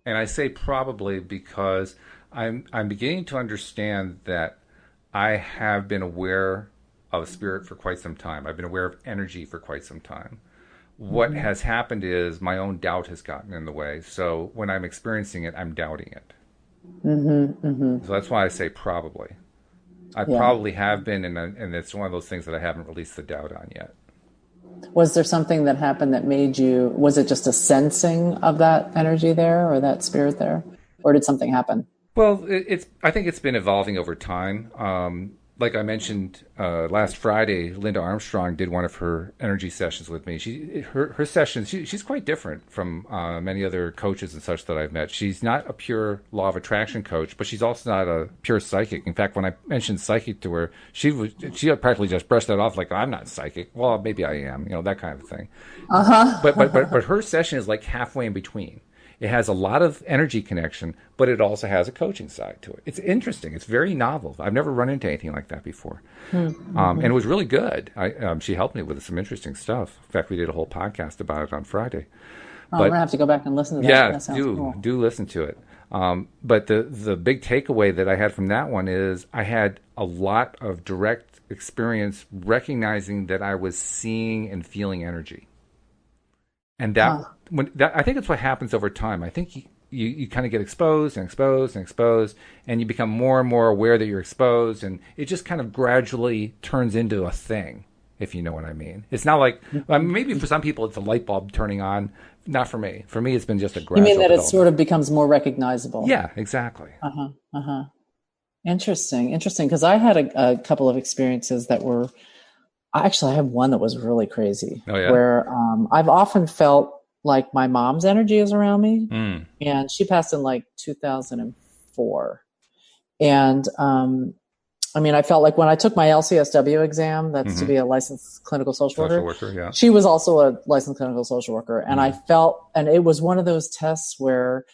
And I say probably because I'm beginning to understand that I have been aware of spirit for quite some time. I've been aware of energy for quite some time. What Hmm. has happened is my own doubt has gotten in the way. So when I'm experiencing it, I'm doubting it. Hmm. Hmm. So that's why I say probably. I Yeah. probably have been, and it's one of those things that I haven't released the doubt on yet. Was there something that happened that made you, was it just a sensing of that energy there or that spirit there? Or did something happen? Well, I think it's been evolving over time. Like I mentioned last Friday, Linda Armstrong did one of her energy sessions with me. Her sessions, she's quite different from many other coaches and such that I've met. She's not a pure law of attraction coach, but she's also not a pure psychic. In fact, when I mentioned psychic to her, she practically just brushed that off like, "I'm not psychic." Well, maybe I am, that kind of thing. But her session is like halfway in between. It has a lot of energy connection, but it also has a coaching side to it. It's interesting. It's very novel. I've never run into anything like that before. And it was really good. She helped me with some interesting stuff. In fact, we did a whole podcast about it on Friday. Oh, I'm But gonna have to go back and listen to that. yeah, That sounds do cool. do listen to it. But the big takeaway that I had from that one is I had a lot of direct experience recognizing that I was seeing and feeling energy. And Huh. I think it's what happens over time. I think you kind of get exposed and exposed and exposed, and you become more and more aware that you're exposed, and it just kind of gradually turns into a thing, if you know what I mean. It's not like, I mean, maybe for some people it's a light bulb turning on. Not for me. For me, it's been just a You mean gradual that it sort development. of becomes more recognizable? Yeah, exactly. Uh-huh. Uh-huh. Interesting. Because I had a couple of experiences that were, actually, I have one that was really crazy Oh yeah. where I've often felt like my mom's energy is around me. Mm. And she passed in like 2004. And I mean, I felt like when I took my LCSW exam, that's to Mm-hmm. be a licensed clinical social Social worker, worker. Yeah. she was also a licensed clinical social worker. And I Mm. felt, and it was one of those tests where,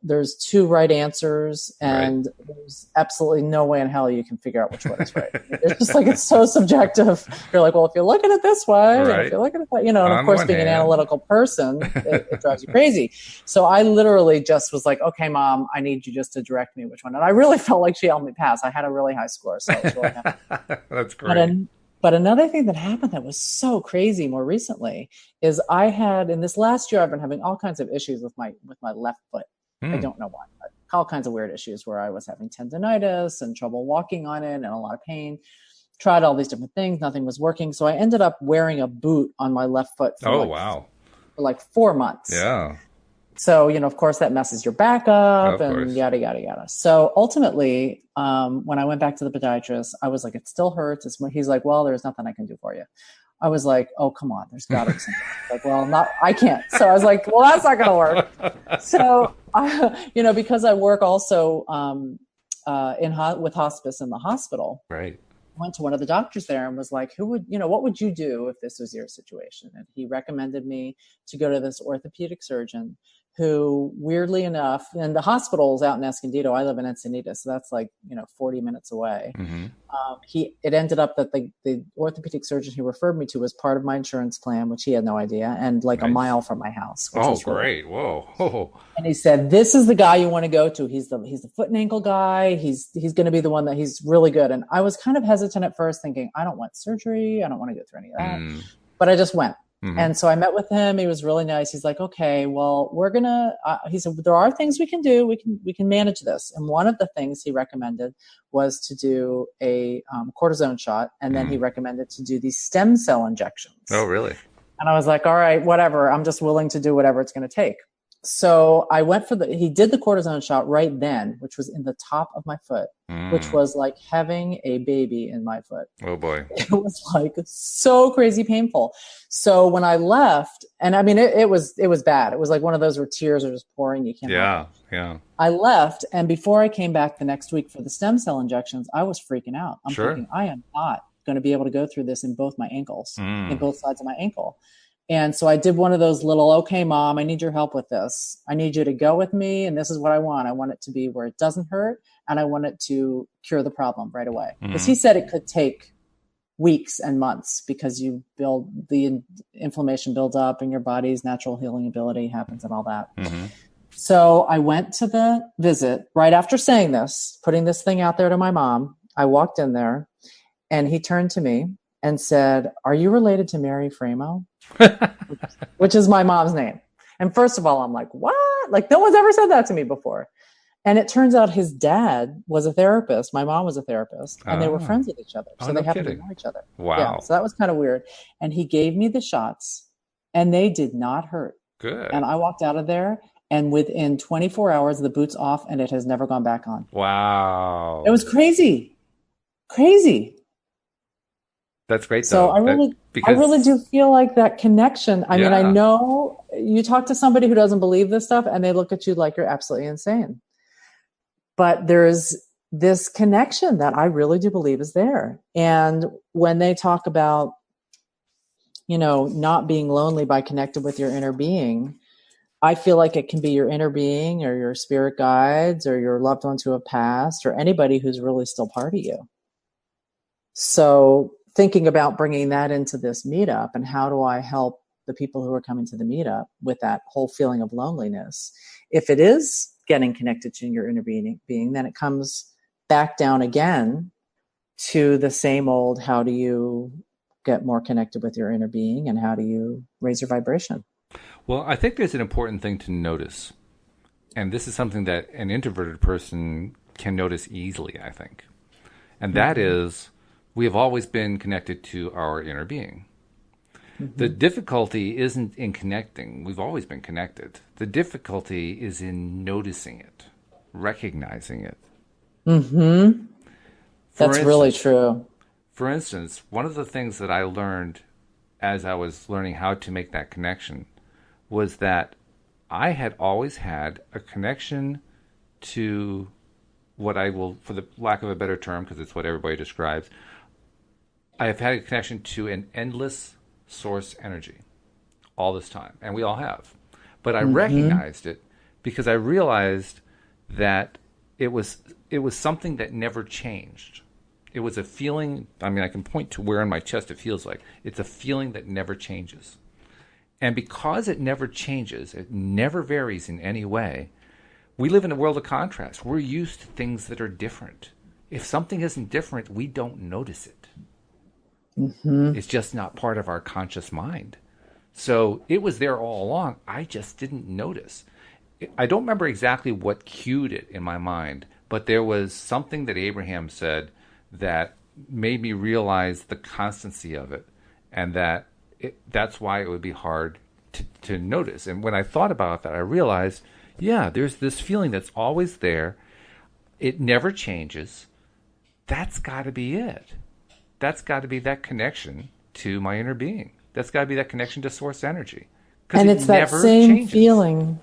there's two right answers Right. and there's absolutely no way in hell you can figure out which one is right. It's just like, it's so subjective. You're like, well, if you look at it this way, and if Right. you look at it, and of On the course, one being an hand. analytical person, it drives you crazy. So I literally just was like, okay, mom, I need you just to direct me which one. And I really felt like she helped me pass. I had a really high score, so I was really happy. That's But great. an, but another thing that happened that was so crazy more recently is I had in this last year I've been having all kinds of issues with my left foot. I Mm. don't know why, but all kinds of weird issues where I was having tendonitis and trouble walking on it and a lot of pain. Tried all these different things, nothing was working. So I ended up wearing a boot on my left foot for Oh like wow. 4 months. Yeah. So, of course, that messes your back up Of and course. yada, yada, yada. So ultimately, when I went back to the podiatrist, I was like, it still hurts. He's like, well, there's nothing I can do for you. I was like, oh, come on, there's got to be something. Like, well, I can't. So I was like, well, that's not going to work. So, because I work also with hospice in the hospital, Right. went to one of the doctors there and was like, what would you do if this was your situation? And he recommended me to go to this orthopedic surgeon who, weirdly enough, and the hospital is out in Escondido. I live in Encinitas, so that's like, 40 minutes away. Mm-hmm. It ended up that the orthopedic surgeon he referred me to was part of my insurance plan, which he had no idea, and like a Nice. mile from my house, which Oh, was really great. Whoa. Oh, and he said, "This is the guy you want to go to. He's the foot and ankle guy. He's going to be the one that he's really good." And I was kind of hesitant at first, thinking, "I don't want surgery. I don't want to go through any of that." mm. But I just went. Mm-hmm. And so I met with him. He was really nice. He's like, "Okay, well, we're gonna." He said, "There are things we can do. We can manage this." And one of the things he recommended was to do a cortisone shot, and then he Mm. recommended to do these stem cell Oh, injections. really? And I was like, all right, whatever. I'm just willing to do whatever it's going to take. So I went he did the cortisone shot right then, which was in the top of my foot, which Mm. was like having a baby in my foot. Oh, boy. It was like so crazy painful. So when I left, and I mean, it was bad. It was like one of those where tears are just pouring. You can't help it. Yeah. Yeah. I left, and before I came back the next week for the stem cell injections, I was freaking out. I'm Sure. thinking, I am not going to be able to go through this in both my ankles, in Mm. both sides of my ankle. And so I did one of those little, okay, mom, I need your help with this. I need you to go with me. And this is what I want. I want it to be where it doesn't hurt. And I want it to cure the problem right away. Because Mm. he said it could take weeks and months because the inflammation builds up and your body's natural healing ability happens and all that. Mm-hmm. So I went to the visit right after saying this, putting this thing out there to my mom. I walked in there and he turned to me and said, "Are you related to Mary Framo?" Which is my mom's name. And first of all, I'm like, what? Like, no one's ever said that to me before. And it turns out his dad was a therapist. My mom was a therapist, and they were Ah. friends with each other. Oh, So they no happened to kidding. know each other. Yeah. Wow. So that was kind of weird. And he gave me the shots, and they did not hurt. And Good. I walked out of there, and within 24 hours, the boot's off, and it has never gone back on. It Wow. was crazy. Crazy. That's great So though. I really Because do feel like that connection. I mean, I yeah. know you talk to somebody who doesn't believe this stuff and they look at you like you're absolutely insane. But there's this connection that I really do believe is there. And when they talk about, not being lonely by connected with your inner being, I feel like it can be your inner being or your spirit guides or your loved ones who have passed or anybody who's really still part of you. So thinking about bringing that into this meetup and how do I help the people who are coming to the meetup with that whole feeling of loneliness? If it is getting connected to your inner being, then it comes back down again to the same old, how do you get more connected with your inner being and how do you raise your vibration? Well, I think there's an important thing to notice. And this is something that an introverted person can notice easily, I think. And that Mm-hmm. is we have always been connected to our inner being. The Mm-hmm. difficulty isn't in connecting. We've always been connected. The difficulty is in noticing it, recognizing it, Mm-hmm. For That's really instance, true. for instance, one of the things that I learned as I was learning how to make that connection was that I had always had a connection to what I will, for the lack of a better term, because it's what everybody describes, I have had a connection to an endless source energy all this time, and we all have. But I Mm-hmm. recognized it because I realized that it was something that never changed. It was a feeling. I mean, I can point to where in my chest it feels like. It's a feeling that never changes. And because it never changes, it never varies in any way, we live in a world of contrast. We're used to things that are different. If something isn't different, we don't notice it. Mm-hmm. It's just not part of our conscious mind. So it was there all along. I just didn't notice. I don't remember exactly what cued it in my mind, but there was something that Abraham said that made me realize the constancy of it, and that that's why it would be hard to notice. And when I thought about that, I realized, yeah, there's this feeling that's always there. It never changes. That's got to be it. That's got to be that connection to my inner being. That's got to be that connection to source energy because And it it's that never same changes. feeling.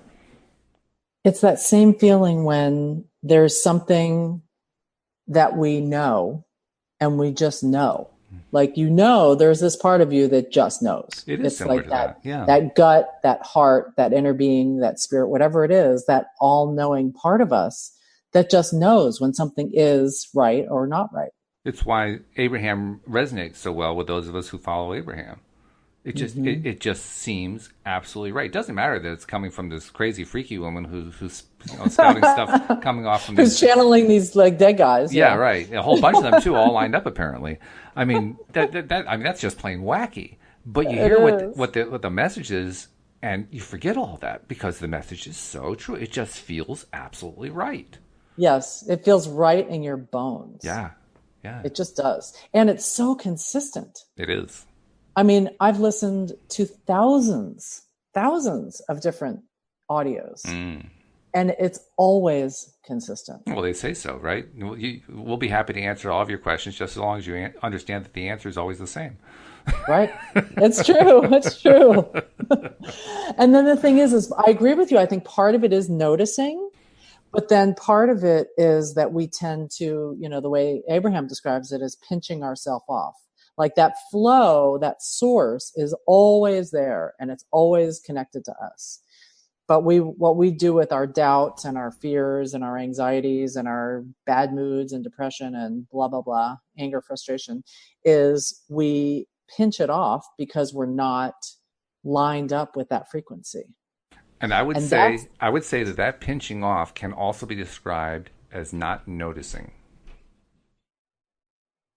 It's that same feeling when there's something that we know and we just know. Like, there's this part of you that just knows. It is It's similar like to that. Yeah. that gut, that heart, that inner being, that spirit, whatever it is, that all knowing part of us that just knows when something is right or not right. It's why Abraham resonates so well with those of us who follow Abraham. Mm-hmm. It just seems absolutely right. It doesn't matter that it's coming from this crazy freaky woman who's spouting stuff coming off from Who's these. channeling these like dead guys? Yeah, Yeah, right. A whole bunch of them too, all lined up apparently. I mean I mean that's just plain wacky. But you it hear is. what the message is, and you forget all that because the message is so true. It just feels absolutely right. Yes, it feels right in your bones. Yeah, yeah, It just does. And it's so consistent. it is. I mean, I've listened to thousands of different audios, Mm. and it's always consistent. Well, they say so, right? We'll be happy to answer all of your questions just as long as you understand that the answer is always the same. Right? It's true. It's true. And then the thing is I agree with you. I think part of it is noticing, but then part of it is that we tend to, the way Abraham describes it, is pinching ourselves off. Like that flow, that source is always there and it's always connected to us. But what we do with our doubts and our fears and our anxieties and our bad moods and depression and blah, blah, blah, anger, frustration, is we pinch it off because we're not lined up with that frequency. And And that's, I would say that that pinching off can also be described as not noticing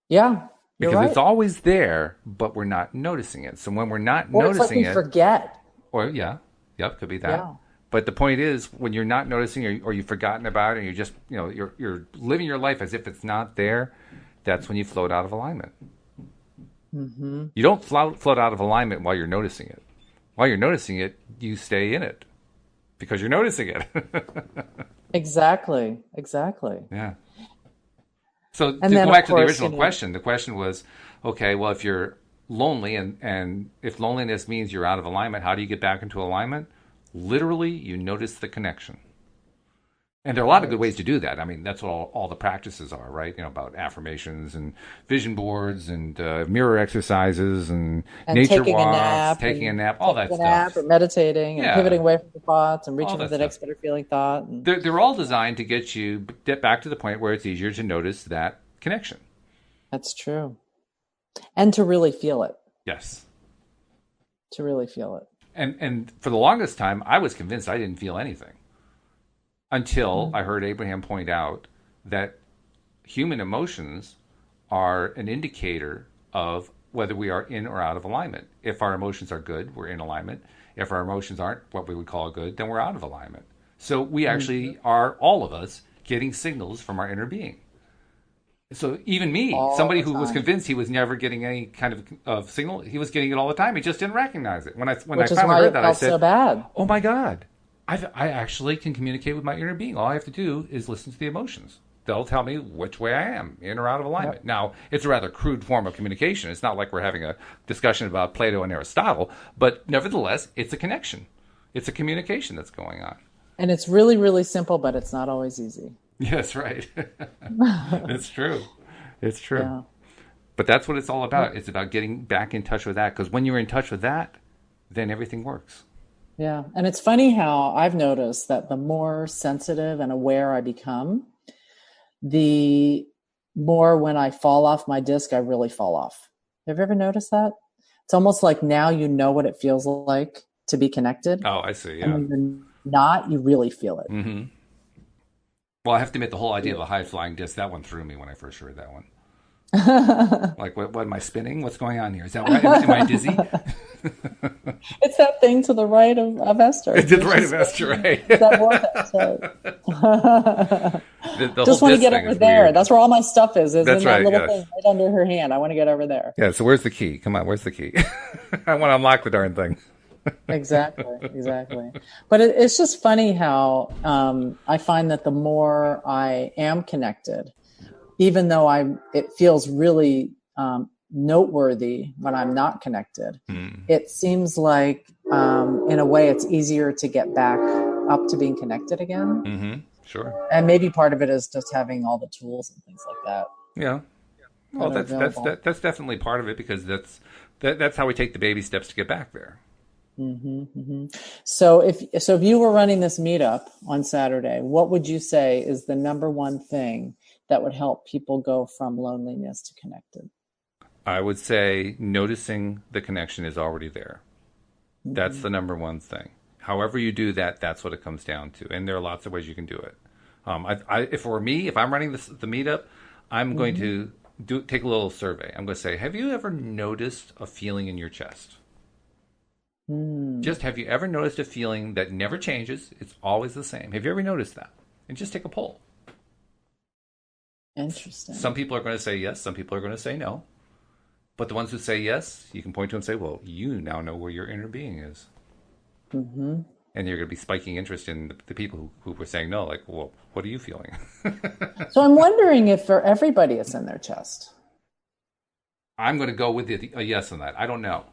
yeah, you're because it's right. always there, but we're not noticing it. So when we're not Or it's like noticing we it, forget. or yeah, yep, could be that. Yeah, But the point is, when you're not noticing, or you've forgotten about it, and you're just, you're living your life as if it's not there. That's when you float out of alignment. hmm You don't float out of alignment while you're noticing it. While you're noticing it, you stay in it because you're noticing it. exactly. Exactly. Yeah. So And to then, go of back to the course, original question, the question was, okay, well, if you're lonely and if loneliness means you're out of alignment, how do you get back into alignment? Literally, you notice the connection. And there are a lot of good right. ways to do that. I mean, that's what all the practices are, right? About affirmations and vision boards and mirror exercises and And nature walks, taking a nap, all that taking a nap stuff. and meditating and Yeah, pivoting away from the thoughts and all reaching for that the stuff. next better feeling thought. And They're all designed to get back to the point where it's easier to notice that connection. that's true. And to really feel it, Yes. to really feel it. And for the longest time, I was convinced I didn't feel anything until Mm. I heard Abraham point out that human emotions are an indicator of whether we are in or out of alignment. If our emotions are good, we're in alignment. If our emotions aren't what we would call good, then we're out of alignment. So we Mhm. actually are, all of us, getting signals from our inner being. So even me, All somebody the who was time, convinced he was never getting any kind of signal, he was getting it all the time. He just didn't recognize it. When I which is finally why heard it that, I felt so said, bad. "Oh my God, I actually can communicate with my inner being. All I have to do is listen to the emotions." they'll tell me which way I am, in or out of alignment. Yep. Now, it's a rather crude form of communication. It's not like we're having a discussion about Plato and Aristotle, but nevertheless, it's a connection. It's a communication that's going on. And it's really, really simple, but it's not always easy. Yes, right. It's true. It's true. Yeah. But that's what it's all about. It's about getting back in touch with that, because when you're in touch with that, then everything works. Yeah. And it's funny how I've noticed that the more sensitive and aware I become, the more when I fall off my disc, I really fall off. Have you ever noticed that? It's almost like now you know what it feels like to be connected. Oh, I see. Yeah. And when you're not, you really feel it. Mm-hmm. Well, I have to admit, the whole idea of a high-flying disc, that one threw me when I first heard that one. Like, what am I spinning? What's going on here? Is that right? Am I dizzy? It's that thing to the right of Esther. It's to the right of Esther, right? That vortex, right? The Just whole want to disc get thing over is there. weird. That's where all my stuff is That's in that right, little yes. thing right under her hand. I want to get over there. Yeah, so where's the key? Come on, where's the key? I want to unlock the darn thing. Exactly. But it's just funny how I find that the more I am connected, even though it feels really noteworthy when I'm not connected, it seems like in a way it's easier to get back up to being connected again. Mm-hmm. Sure. And maybe part of it is just having all the tools and things like that. Yeah. Well, that are that's definitely part of it, because that's how we take the baby steps to get back there. So if you were running this meetup on Saturday, what would you say is the number one thing that would help people go from loneliness to connected? I would say noticing the connection is already there. That's the number one thing. However you do that, that's what it comes down to. And there are lots of ways you can do it. If for me, if I'm running the meetup, I'm going to take a little survey. I'm going to say, have you ever noticed a feeling in your chest? Just, have you ever noticed a feeling that never changes? It's always the same. Have you ever noticed that? And just take a poll. Interesting. Some people are going to say yes. Some people are going to say no. But the ones who say yes, you can point to and say, well, you now know where your inner being is. And you're going to be spiking interest in the people who were saying no. Like, well, what are you feeling? So I'm wondering if for everybody it's in their chest. I'm going to go with a yes on that. I don't know.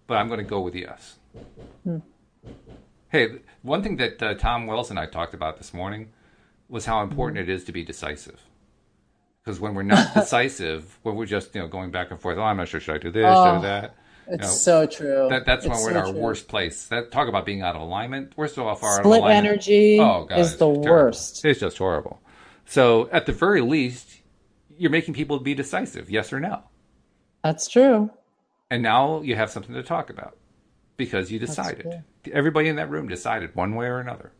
But I'm going to go with yes. Hey, one thing that Tom Wells and I talked about this morning was how important it is to be decisive. Because when we're not decisive, when we're just going back and forth, I'm not sure, should I do this, should I do that? It's so true. That's when we're in our worst place. Talk about being out of alignment. We're so far out of Split alignment. energy is the worst. It's just horrible. So at the very least, you're making people be decisive, yes or no. That's true. And now you have something to talk about because you decided. Everybody in that room decided one way or another.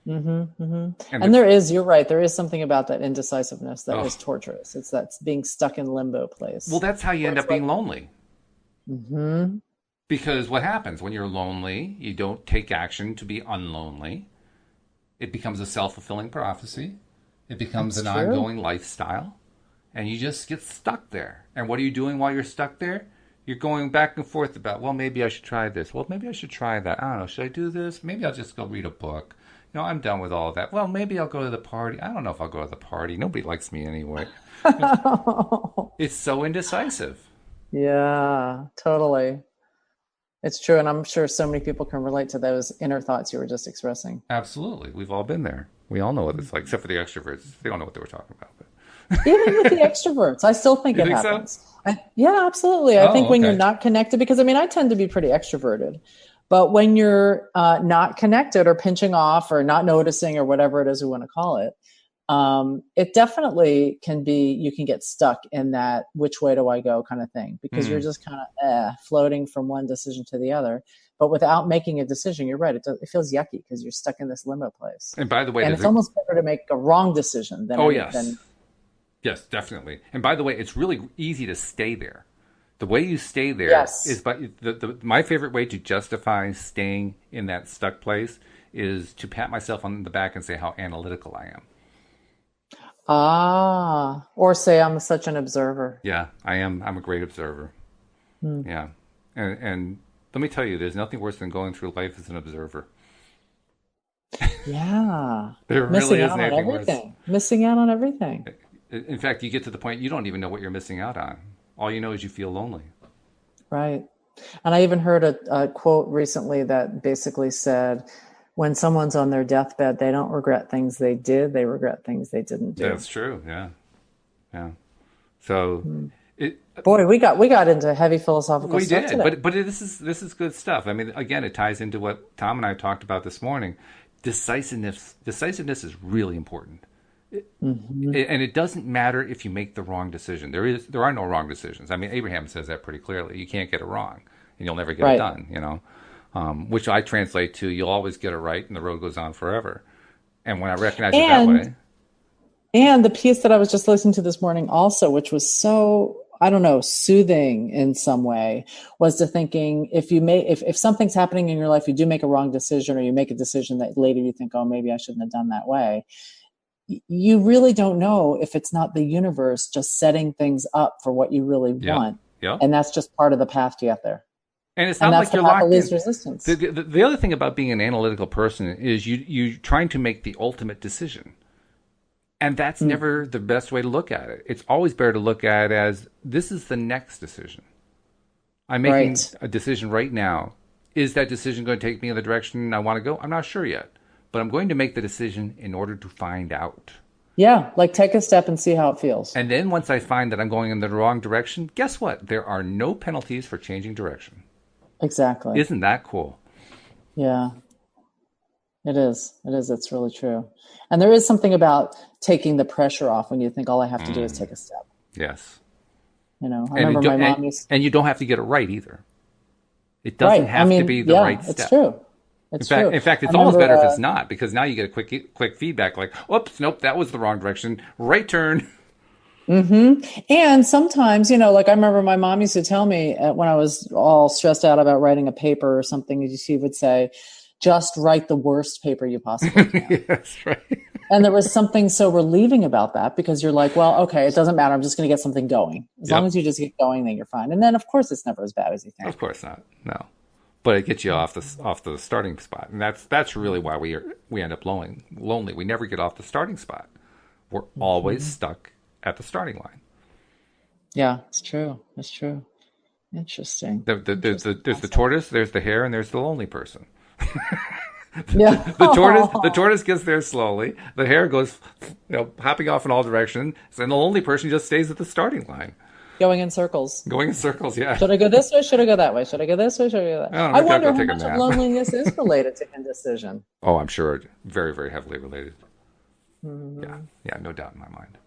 And you're right, there is something about that indecisiveness that is torturous. It's that being stuck in limbo place. Well, that's how you end up being lonely. Because what happens when you're lonely, you don't take action to be unlonely. It becomes a self-fulfilling prophecy. It becomes an ongoing lifestyle. And you just get stuck there. And what are you doing while you're stuck there? You're going back and forth about, well, maybe I should try this. Well, maybe I should try that. I don't know. Should I do this? Maybe I'll just go read a book. I'm done with all of that. Well, maybe I'll go to the party. I don't know if I'll go to the party. Nobody likes me anyway. It's so indecisive. Yeah, totally. It's true. And I'm sure so many people can relate to those inner thoughts you were just expressing. Absolutely. We've all been there. We all know what it's like, except for the extroverts. They don't know what they were talking about. But. Even with the extroverts, I still think it happens. So? Yeah, absolutely. I think when you're not connected, because I tend to be pretty extroverted. But when you're not connected or pinching off or not noticing or whatever it is we want to call it, it definitely can be, you can get stuck in that which way do I go kind of thing, because you're just kind of floating from one decision to the other. But without making a decision, you're right. It feels yucky because you're stuck in this limbo place. And by the way, it's almost better to make a wrong decision than yes, definitely. And by the way, it's really easy to stay there. The way you stay there is by my favorite way to justify staying in that stuck place is to pat myself on the back and say how analytical I am. Or say I'm such an observer. Yeah, I am. I'm a great observer. Yeah. And let me tell you, there's nothing worse than going through life as an observer. Yeah. There really Missing isn't out on anything worse. everything. Missing out on everything. In fact, you get to the point you don't even know what you're missing out on. All you know is you feel lonely. Right. And I even heard a quote recently that basically said, when someone's on their deathbed, they don't regret things they did, they regret things they didn't do. That's true. Yeah. Yeah. So it Boy, we got into heavy philosophical we stuff did, today. but this is good stuff. I mean, again, it ties into what Tom and I talked about this morning. Decisiveness is really important. And it doesn't matter if you make the wrong decision. There are no wrong decisions. I mean, Abraham says that pretty clearly. You can't get it wrong, and you'll never get it Right. done. Which I translate to you'll always get it right, and the road goes on forever. And when I recognize it that And way, and the piece that I was just listening to this morning also, which was so, I don't know, soothing in some way, was to thinking if something's happening in your life, you do make a wrong decision or you make a decision that later you think, oh, maybe I shouldn't have done that way. You really don't know if it's not the universe just setting things up for what you really yeah, want. yeah. And that's just part of the path to get there. And it's And not that's like the you're path of locked in. least resistance. The other thing about being an analytical person is you trying to make the ultimate decision. And that's never the best way to look at it. It's always better to look at it as this is the next decision. I'm making Right. a decision right now. Is that decision going to take me in the direction I want to go? I'm not sure yet. But I'm going to make the decision in order to find out. Yeah, like take a step and see how it feels. And then once I find that I'm going in the wrong direction, guess what? There are no penalties for changing direction. Exactly. Isn't that cool? Yeah. It is. It is. It's really true. And there is something about taking the pressure off when you think all I have to do is take a step. Yes. I And, remember my mom used and you don't have to get it right either. It doesn't right. have to be the right step. It's true. It's true. In fact, it's I almost remember, better if it's not, because now you get a quick feedback like, "Oops, nope, that was the wrong direction. Right turn." and sometimes, like I remember my mom used to tell me when I was all stressed out about writing a paper or something, she would say, just write the worst paper you possibly can. Yes, right. And there was something so relieving about that because you're like, well, okay, it doesn't matter. I'm just going to get something going. As long as you just get going, then you're fine. And then, of course, it's never as bad as you think. Of course not. No, but it gets you off the starting spot, and that's really why we end up lonely. We never get off the starting spot. We're always stuck at the starting line. Yeah, it's true. It's true. Interesting. There's the tortoise, there's the hare, and there's the lonely person. Yeah. The tortoise gets there slowly. The hare goes, hopping off in all directions, and the lonely person just stays at the starting line, Going in circles. going in circles. Yeah. Should I go this way? Should I go that way? Should I go this way? Should I go that way? Oh, I maybe I'll wonder go how take a much of nap. loneliness is related to indecision. Oh, I'm sure, very, very heavily related. Yeah, no doubt in my mind.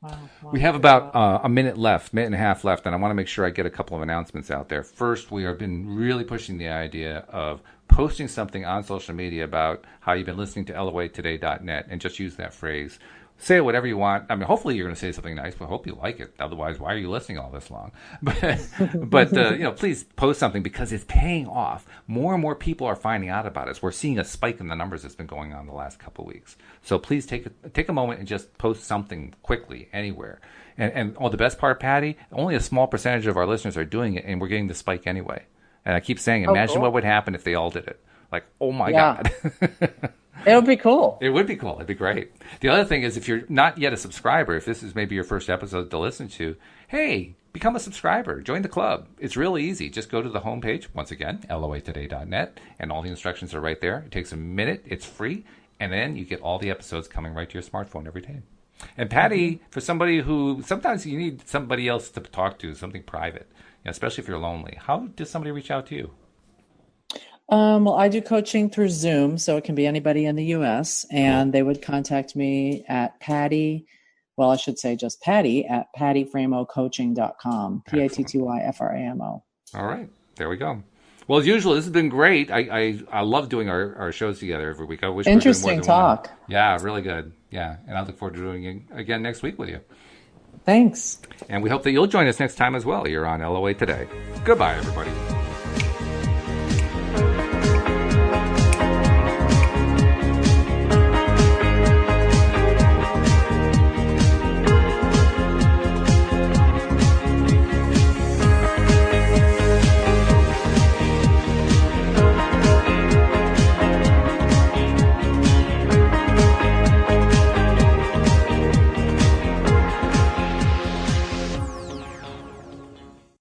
Wow. We have about a minute and a half left, and I want to make sure I get a couple of announcements out there. First, we have been really pushing the idea of posting something on social media about how you've been listening to LOAtoday.net, and just use that phrase. Say whatever you want. I mean, hopefully you're going to say something nice, but I hope you like it. Otherwise, why are you listening all this long? But please post something, because it's paying off. More and more people are finding out about us. We're seeing a spike in the numbers that's been going on the last couple of weeks. So please take a moment and just post something quickly anywhere. And the best part, Patty, only a small percentage of our listeners are doing it, and we're getting the spike anyway. And I keep saying, imagine what would happen if they all did it. Like, oh my God. It would be cool. It would be cool. It'd be great. The other thing is, if you're not yet a subscriber, if this is maybe your first episode to listen to, hey, become a subscriber. Join the club. It's really easy. Just go to the homepage, once again, loatoday.net, and all the instructions are right there. It takes a minute. It's free. And then you get all the episodes coming right to your smartphone every day. And Patty, for somebody who, sometimes you need somebody else to talk to, something private, especially if you're lonely. How does somebody reach out to you? Well, I do coaching through Zoom, so it can be anybody in the U.S., and they would contact me at Patty, well, I should say just Patty, at pattyframocoaching.com, PATTYFRAMO. All right. There we go. Well, as usual, this has been great. I love doing our shows together every week. I wish we were doing more than talk. one. Yeah, really good. Yeah, and I look forward to doing it again next week with you. Thanks. And we hope that you'll join us next time as well. You're on LOA Today. Goodbye, everybody.